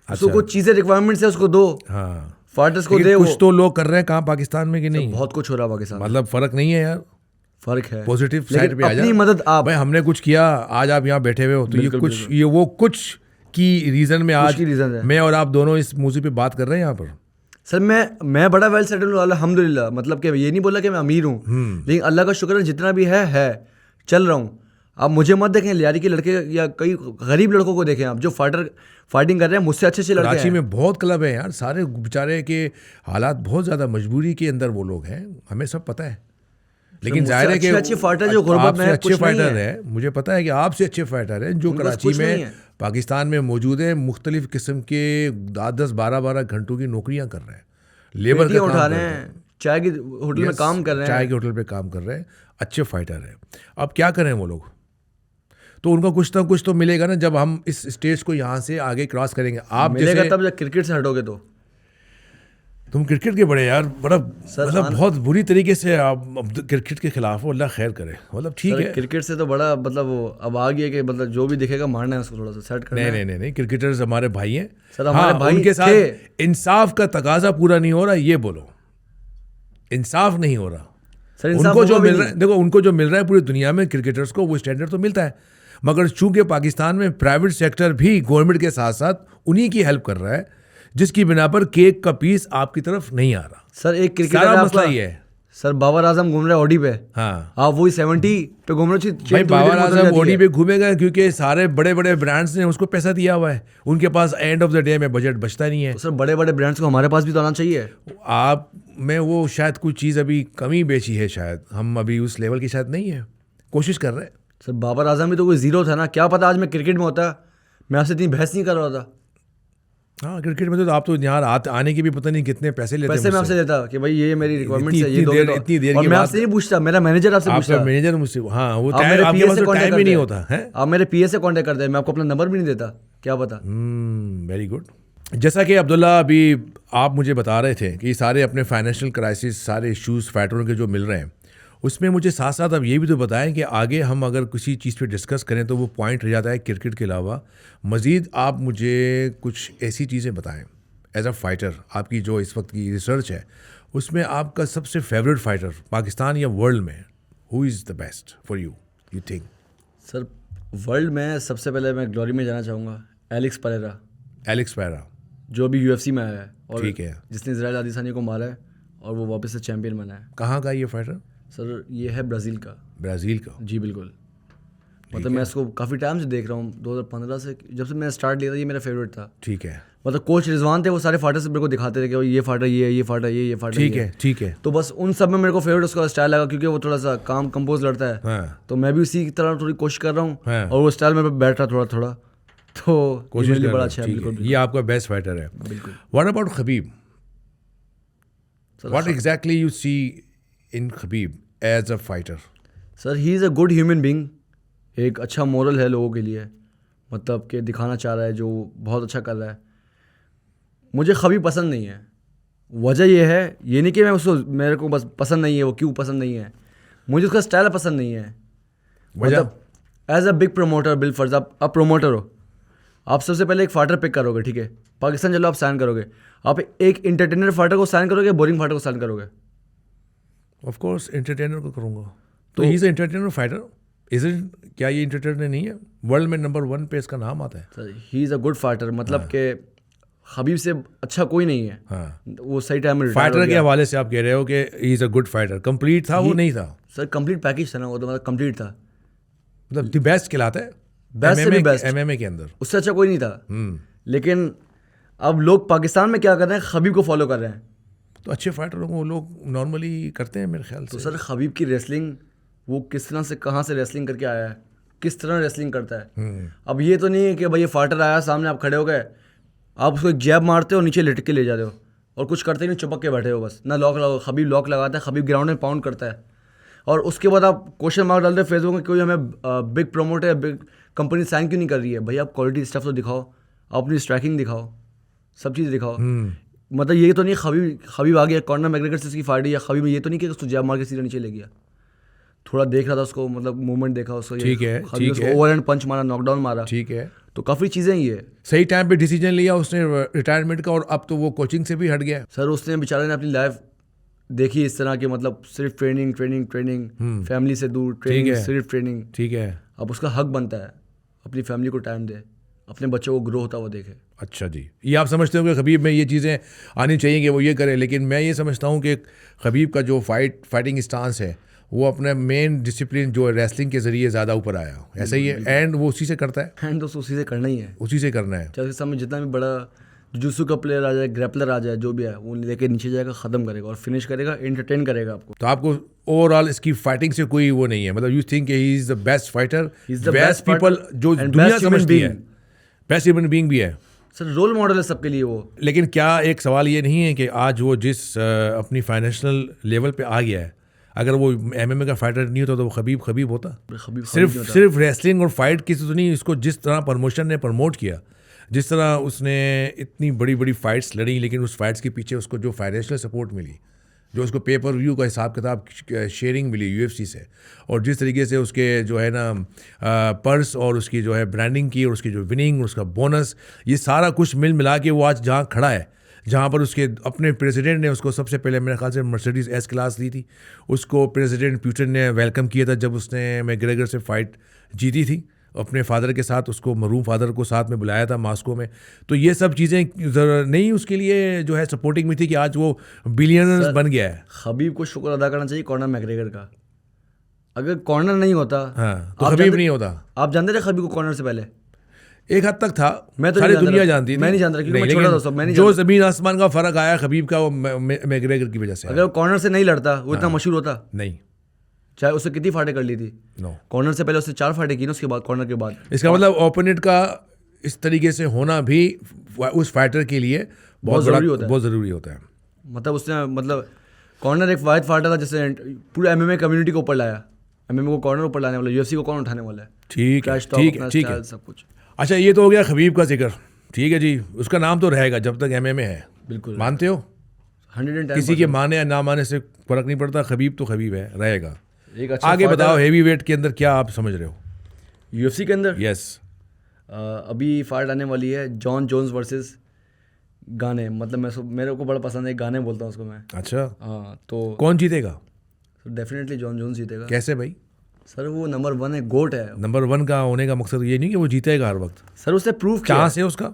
उसको कुछ चीजें रिक्वायरमेंट्स है उसको दो। हाँ फाइटर्स को दे। कुछ तो लोग कर रहे हैं काम पाकिस्तान में कि नहीं? बहुत कुछ हो रहा है पाकिस्तान, मतलब फर्क नहीं है यार, फर्क है। पॉजिटिव साइड पे आ जा। अपनी मदद आप, भाई हमने कुछ किया, आज आप यहाँ बैठे हुए हो, तो ये कुछ ये वो कुछ की रीजन में आज मैं और आप दोनों इस मौजू पे बात कर रहे हैं यहाँ पर। सर मैं बड़ा वेल सेटल हूँ अल्हम्दुलिल्लाह। मतलब कि ये नहीं बोला कि मैं अमीर हूँ, लेकिन अल्लाह का शुक्र है जितना भी है चल रहा हूँ। आप मुझे मत देखें लियारी के लड़के या कई गरीब लड़कों को देखें आप, जो फाइटिंग कर रहे हैं मुझसे अच्छे लड़के हैं। कराची में बहुत क्लब है यार, सारे बेचारे के हालात बहुत ज़्यादा मजबूरी के अंदर वो लोग हैं, हमें सब पता है। लेकिन जाहिर है कि अच्छे फाइटर जो गुरबत में अच्छे फाइटर है, मुझे पता है कि आपसे अच्छे फाइटर हैं जो कराची में पाकिस्तान में मौजूद हैं, मुख्तलिफ किस्म के 10-12 घंटों की नौकरियां कर रहे हैं, लेबर का उठा रहे हैं, चाय की होटल में काम कर रहे हैं, चाय के होटल पे काम कर रहे हैं, अच्छे फाइटर हैं। अब क्या करें वो लोग, तो उनका कुछ ना कुछ तो मिलेगा ना जब हम इस स्टेज को यहाँ से आगे क्रॉस करेंगे। आप मिलेगा तब जब क्रिकेट से हटोगे तो। तुम क्रिकेट के बड़े यार बड़ा मतलब बहुत बुरी तरीके से आप क्रिकेट के खिलाफ हो, अल्लाह खैर करे। मतलब ठीक है, क्रिकेट से तो बड़ा मतलब वो अब आ गया कि मतलब जो भी दिखेगा मारना है उसको, थोड़ा सा सेट करना है। नहीं, क्रिकेटर्स हमारे भाई हैं सर, हमारे भाई उनके साथ इंसाफ का तकाजा पूरा नहीं हो रहा, ये बोलो इंसाफ नहीं हो रहा सर। उनको जो मिल रहा है, देखो उनको जो मिल रहा है पूरी दुनिया में क्रिकेटर्स को वो स्टैंडर्ड तो मिलता है, मगर चूंकि पाकिस्तान में प्राइवेट सेक्टर भी गवर्नमेंट के साथ साथ उन्हीं की हेल्प कर रहा है, जिसकी बिना पर केक का पीस आपकी तरफ नहीं आ रहा। सर एक क्रिकेटर मसला ही है सर, बाबर आजम घूम रहे ऑडी पे। हाँ, आप वही 70 पे घूम रहे। भाई बाबर आजम ऑडी पे घूमेगा क्योंकि सारे बड़े बड़े ब्रांड्स ने उसको पैसा दिया हुआ है, उनके पास एंड ऑफ द डे में बजट बचता नहीं है। तो सर बड़े बड़े ब्रांड्स को हमारे पास भी तो आना चाहिए। आप में वो शायद कुछ चीज़ अभी कमी बेची है, शायद हम अभी उस लेवल की शायद नहीं है, कोशिश कर रहे हैं। सर बाबर आजम भी तो कोई जीरो था ना, क्या पता आज मैं क्रिकेट में होता। मैं आपसे इतनी बहस नहीं कर रहा था। हाँ क्रिकेट में तो आप तो यहाँ आने के भी पता नहीं कितने पैसे लेते हैं। पैसे मैं आपसे देता कि भाई ये मेरी रिक्वायरमेंट है, ये दो इतनी देर और मैं आपसे नहीं पूछता, मेरा मैनेजर आपसे पूछता। मैनेजर मुझसे, हाँ वो आपके पास टाइम ही नहीं होता है। आप मेरे पीए से कांटेक्ट करते हैं, मैं आपको अपना नंबर भी नहीं देता, क्या पता। Very good. जैसा कि अब्दुल्ला अभी आप मुझे बता रहे थे कि सारे अपने फाइनेंशियल क्राइसिस, सारे इश्यूज फाइटरों के जो मिल रहे हैं, उसमें मुझे साथ साथ अब ये भी तो बताएं कि आगे हम अगर किसी चीज़ पे डिस्कस करें तो वो पॉइंट रह जाता है क्रिकेट के अलावा मज़ीद आप मुझे कुछ ऐसी चीज़ें बताएं एज अ फाइटर। आपकी जो इस वक्त की रिसर्च है उसमें आपका सबसे फेवरेट फाइटर पाकिस्तान या वर्ल्ड में who is the best for you think? Sir world में सबसे पहले मैं ग्लोरी में जाना चाहूँगा, एलेक्स पेरेरा जो अभी UFC में आया है, और ठीक है, जिसने इजराइल आदिसानी को मारा है और वो वापस से चैंपियन बना है। कहाँ का ये फाइटर? सर ये है ब्राज़ील का। ब्राज़ील का। जी बिल्कुल। मतलब मैं इसको काफ़ी टाइम से देख रहा हूँ, 2015 से जब से मैंने स्टार्ट लिया था, ये मेरा फेवरेट था। ठीक है। मतलब कोच रिजवान थे, वो सारे फाइटर से मेरे को दिखाते थे कि ये फाइटर ये फाइटर ये फाइटर। ठीक है, ठीक है। तो बस उन सब में मेरे को फेवरेट उसका स्टाइल लगा, क्योंकि वो थोड़ा सा काम कंपोज लड़ता है। हाँ। तो मैं भी उसी की तरह थोड़ी कोशिश कर रहा हूँ। हाँ। और वो स्टाइल मेरे पे बैठ रहा थोड़ा थोड़ा, तो कोशिश मेरे लिए कर बड़ा रहे हो, अच्छा है। ठीक बिल्कुल है। ये आपका बेस्ट फाइटर है। बिल्कुल। What about Khabib? Sir what exactly you see in Khabib as a fighter? Sir he is a good human being. एक अच्छा मोरल है लोगों के लिए, मतलब कि दिखाना चाह रहा है जो बहुत अच्छा कर रहा है। मुझे खबीब पसंद नहीं है। वजह यह है, ये नहीं कि मैं उसको, मेरे को बस पसंद नहीं है, वो क्यों पसंद नहीं है, मुझे उसका स्टाइल पसंद नहीं है। वजह? मतलब एज अ बिग प्रमोटर, बिल फर्ज आप प्रमोटर हो, आप सबसे पहले एक फाइटर पिक करोगे, ठीक है, पाकिस्तान चलो आप साइन करोगे, आप एक इंटरटेनर फाइटर को साइन करोगे, बोरिंग फाइटर को साइन करोगे? ऑफ कोर्स एंटरटेनर को करूँगा। तो he is entertainer fighter, is it? क्या ये एंटरटेनर नहीं है? वर्ल्ड में नंबर 1 पे इसका नाम आता है। Sir he is a good fighter, मतलब कि खबीब से अच्छा कोई नहीं है। हाँ। वो सही टाइम में retire हो फाइटर के गया। हवाले से आप कह रहे हो कि he is a good fighter, complete था वो नहीं था? सर कंप्लीट पैकेज था ना वो, तो मतलब कंप्लीट था, मतलब द बेस्ट कहलाता है बेस्ट से भी बेस्ट। एमएमए के अंदर। उससे अच्छा कोई नहीं था। लेकिन अब लोग पाकिस्तान में क्या कर रहे हैं, खबीब को फॉलो कर रहे हैं। तो अच्छे फाइटरों को लोग नॉर्मली करते हैं मेरे ख्याल तो से। सर खबीब की रेसलिंग, वो किस तरह से कहाँ से रेसलिंग करके आया है, किस तरह रेसलिंग करता है। अब ये तो नहीं है कि भाई ये फाइटर आया सामने, आप खड़े हो गए, आप उसको एक जैब मारते हो, नीचे लटक के ले जाते हो और कुछ करते ही नहीं, चिपक के बैठे हो बस। ना लॉक लगाओ, खबीब लॉक लगाता है, खबीब ग्राउंड में पाउंड करता है, और उसके बाद आप क्वेश्चन मार्क डालते हो फेसबुक में, कोई हमें big promoter, big company sign क्यों नहीं कर रही है? भाई आप क्वालिटी स्टफ तो दिखाओ, आप अपनी स्ट्राइकिंग दिखाओ, सब चीज़ दिखाओ। मतलब ये तो नहीं खबीब आ गया कॉर्नर मैग्रेगर से उसकी फाइट, या खबीब ये तो नहीं कि उसको जैब मार के सीधा नीचे ले गया। थोड़ा देख रहा था उसको, मतलब मूवमेंट देखा उसको, ठीक है, खबीब उसको ओवरहैंड पंच मारा, नॉकडाउन मारा, ठीक है। तो काफ़ी चीज़ें ही है। सही टाइम पे डिसीजन लिया उसने रिटायरमेंट का, और अब तो वो कोचिंग से भी हट गया। सर उसने बेचारे ने अपनी लाइफ देखी इस तरह की, मतलब सिर्फ ट्रेनिंग ट्रेनिंग ट्रेनिंग, फैमिली से दूर, ट्रेनिंग सिर्फ ट्रेनिंग। ठीक है। अब उसका हक बनता है अपनी फैमिली को टाइम दे, अपने बच्चों को ग्रो होता हुआ देखे। अच्छा जी, ये आप समझते हो कि खबीब में ये चीज़ें आनी चाहिए कि वो ये करे, लेकिन मैं ये समझता हूँ कि खबीब का जो फाइटिंग स्टांस है वो अपने मेन डिसिप्लिन जो रेसलिंग के ज़रिए ज़्यादा ऊपर आया, ऐसा ही है, एंड वो उसी से करता है। एंड तो उसी से करना ही है, उसी से करना है। चाहे उसके सामने जितना भी बड़ा जुजुत्सु का प्लेयर आ जाए, ग्रैपलर आ जाए, जो भी है वो लेके नीचे जाएगा, ख़त्म करेगा और फिनिश करेगा, एंटरटेन करेगा आपको। तो आपको ओवरऑल इसकी फाइटिंग से कोई वो नहीं है, मतलब you think he is the best fighter, best people जो दुनिया समझती है, बेस्ट ह्यूमन बीइंग भी है। सर रोल मॉडल है सबके लिए वो। लेकिन क्या एक सवाल ये नहीं है कि आज वो जिस अपनी फाइनेंशियल लेवल पे आ गया है, अगर वो एमएमए का फाइटर नहीं होता तो वो खबीब होता? सिर्फ रेसलिंग और फाइट की तो नहीं, इसको जिस तरह प्रमोशन ने प्रमोट किया, जिस तरह उसने इतनी बड़ी बड़ी फाइट्स लड़ी, लेकिन उस फाइट्स के पीछे उसको जो फाइनेंशियल सपोर्ट मिली, जो उसको पेपर व्यू का हिसाब किताब शेयरिंग मिली यूएफसी से, और जिस तरीके से उसके जो है ना पर्स और उसकी जो है ब्रांडिंग की, और उसकी जो विनिंग, उसका बोनस, ये सारा कुछ मिला के वो आज जहाँ खड़ा है, जहाँ पर उसके अपने प्रेसिडेंट ने उसको सबसे पहले मेरे ख्याल से मर्सिडीज एस क्लास दी थी, उसको प्रेसिडेंट पुतिन ने वेलकम किया था जब उसने मैग्रेगर से फाइट जीती थी अपने फादर के साथ, उसको मरूम फादर को साथ में बुलाया था मॉस्को में। तो ये सब चीज़ें नहीं उसके लिए जो है सपोर्टिंग में थी कि आज वो बिलियनर्स बन गया है। खबीब को शुक्र अदा करना चाहिए कॉर्नर मैग्रेगर का। अगर कॉर्नर नहीं होता, हाँ, तो खबीब नहीं होता। आप जानते थे खबीब को कॉर्नर से पहले? एक हद तक था, मैं तो सारी दुनिया जानती थी। मैं नहीं जानता, क्योंकि मैं छोटा था, मैं नहीं जो ज़मीन आसमान का फ़र्क आया खबीब का वो मैग्रेगर की वजह से। अगर वो कॉर्नर से नहीं लड़ता वो इतना मशहूर होता नहीं, चाहे उससे कितनी फाइटें कर ली थी। कॉर्नर से पहले उससे 4 फाइटें की ना, उसके बाद कॉर्नर के बाद। इसका मतलब ओपोनेंट का इस तरीके से होना भी उस फाइटर के लिए बहुत ज़रूरी होता है। मतलब उसने, मतलब कॉर्नर एक वाइड फाइटर था जिससे पूरे एमएमए कम्युनिटी को ऊपर लाया। एमएमए को कॉर्नर ऊपर लाने वाला, यूएफसी को कौन उठाने वाला है? ठीक है, सब कुछ। अच्छा, ये तो हो गया खबीब का जिक्र, ठीक है जी। उसका नाम तो रहेगा जब तक एमएमए है। बिल्कुल, मानते हो? 110%। किसी के माने या ना माने से फर्क नहीं पड़ता, खबीब तो खबीब है, रहेगा। एक अच्छा आगे बताओ, हेवी वेट के अंदर क्या आप समझ रहे हो? यूएफसी के अंदर यस, अभी फाइट आने वाली है जॉन जोन्स वर्सेस गाने। मतलब मेरे को बड़ा पसंद है, गाने बोलता हूँ उसको मैं। अच्छा, हाँ, तो कौन जीतेगा? डेफिनेटली जॉन जोन्स जीतेगा। कैसे भाई? सर वो नंबर 1 है, गोट है। नंबर 1 का होने का मकसद ये नहीं कि वो जीतेगा हर वक्त। सर उसने प्रूव किया। चांस है उसका?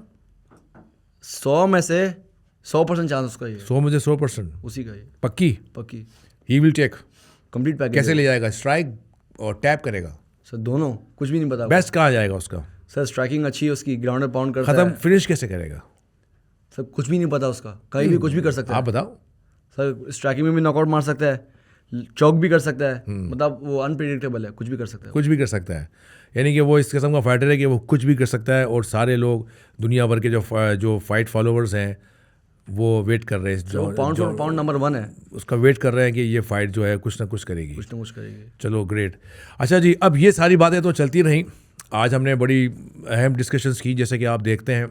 100 में से 100% चांस उसका ही है। 100 में से 100% उसी का ही। पक्की? पक्की। He will take. Complete package. कैसे ले जाएगा, स्ट्राइक और टैप करेगा? सर दोनों, कुछ भी नहीं पता। बेस्ट कहाँ जाएगा उसका? सर स्ट्राइकिंग अच्छी है उसकी, ग्राउंडर पाउंड करता खत्म है। फिनिश कैसे करेगा? सर कुछ भी नहीं पता उसका, कहीं भी कुछ भी कर सकता है। आप बताओ। सर स्ट्राइकिंग में भी नॉकआउट मार सकता है, चौक भी कर सकता है, मतलब वो अनप्रिडिक्टेबल है, कुछ भी कर सकता है। कुछ भी कर सकता है, यानी कि वो इस किस्म का फाइटर है कि वो कुछ भी कर सकता है। और सारे लोग दुनिया भर के जो फाइट फॉलोवर्स हैं वो वेट कर रहे हैं, जो पाउंड फॉर पाउंड नंबर 1 है, उसका वेट कर रहे हैं कि ये फाइट जो है कुछ ना कुछ करेगी। कुछ ना कुछ करेगी। चलो ग्रेट। अच्छा जी, अब ये सारी बातें तो चलती रहीं। आज हमने बड़ी अहम डिस्कशंस की, जैसे कि आप देखते हैं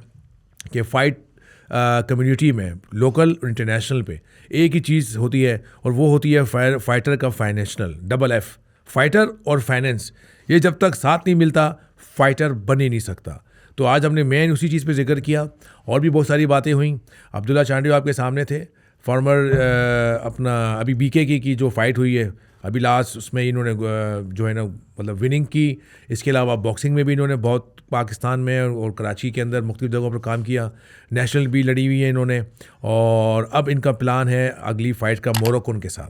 कि फ़ाइट कम्युनिटी में लोकल और इंटरनेशनल पे एक ही चीज़ होती है, और वो होती है फाइटर का फाइनेंशियल, डबल एफ। फाइटर और फाइनेंस, ये जब तक साथ नहीं मिलता फाइटर बन ही नहीं सकता। तो आज हमने मेन उसी चीज़ पे जिक्र किया, और भी बहुत सारी बातें हुई। अब्दुल्ला चांडियो आपके सामने थे, फॉर्मर अपना अभी बीके की जो फाइट हुई है अभी लास्ट, उसमें इन्होंने जो है ना मतलब विनिंग की। इसके अलावा बॉक्सिंग में भी इन्होंने बहुत पाकिस्तान में और कराची के अंदर मुख्तलिफ जगहों पर काम किया, नेशनल भी लड़ी हुई है इन्होंने। और अब इनका प्लान है अगली फ़ाइट का मोरक्को के साथ,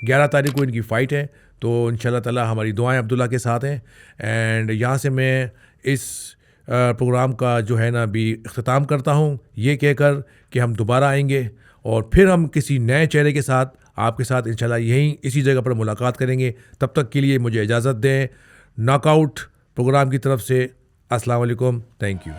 11 तारीख को इनकी फ़ाइट है। तो इंशाल्लाह ताला हमारी दुआएं अब्दुल्ला के साथ हैं। एंड यहाँ से मैं इस प्रोग्राम का जो है ना भी इख्तिताम करता हूँ, ये कहकर कि हम दोबारा आएंगे और फिर हम किसी नए चेहरे के साथ आपके साथ इंशाल्लाह यहीं इसी जगह पर मुलाकात करेंगे। तब तक के लिए मुझे इजाज़त दें। नॉकआउट प्रोग्राम की तरफ से अस्सलाम वालेकुम, थैंक यू।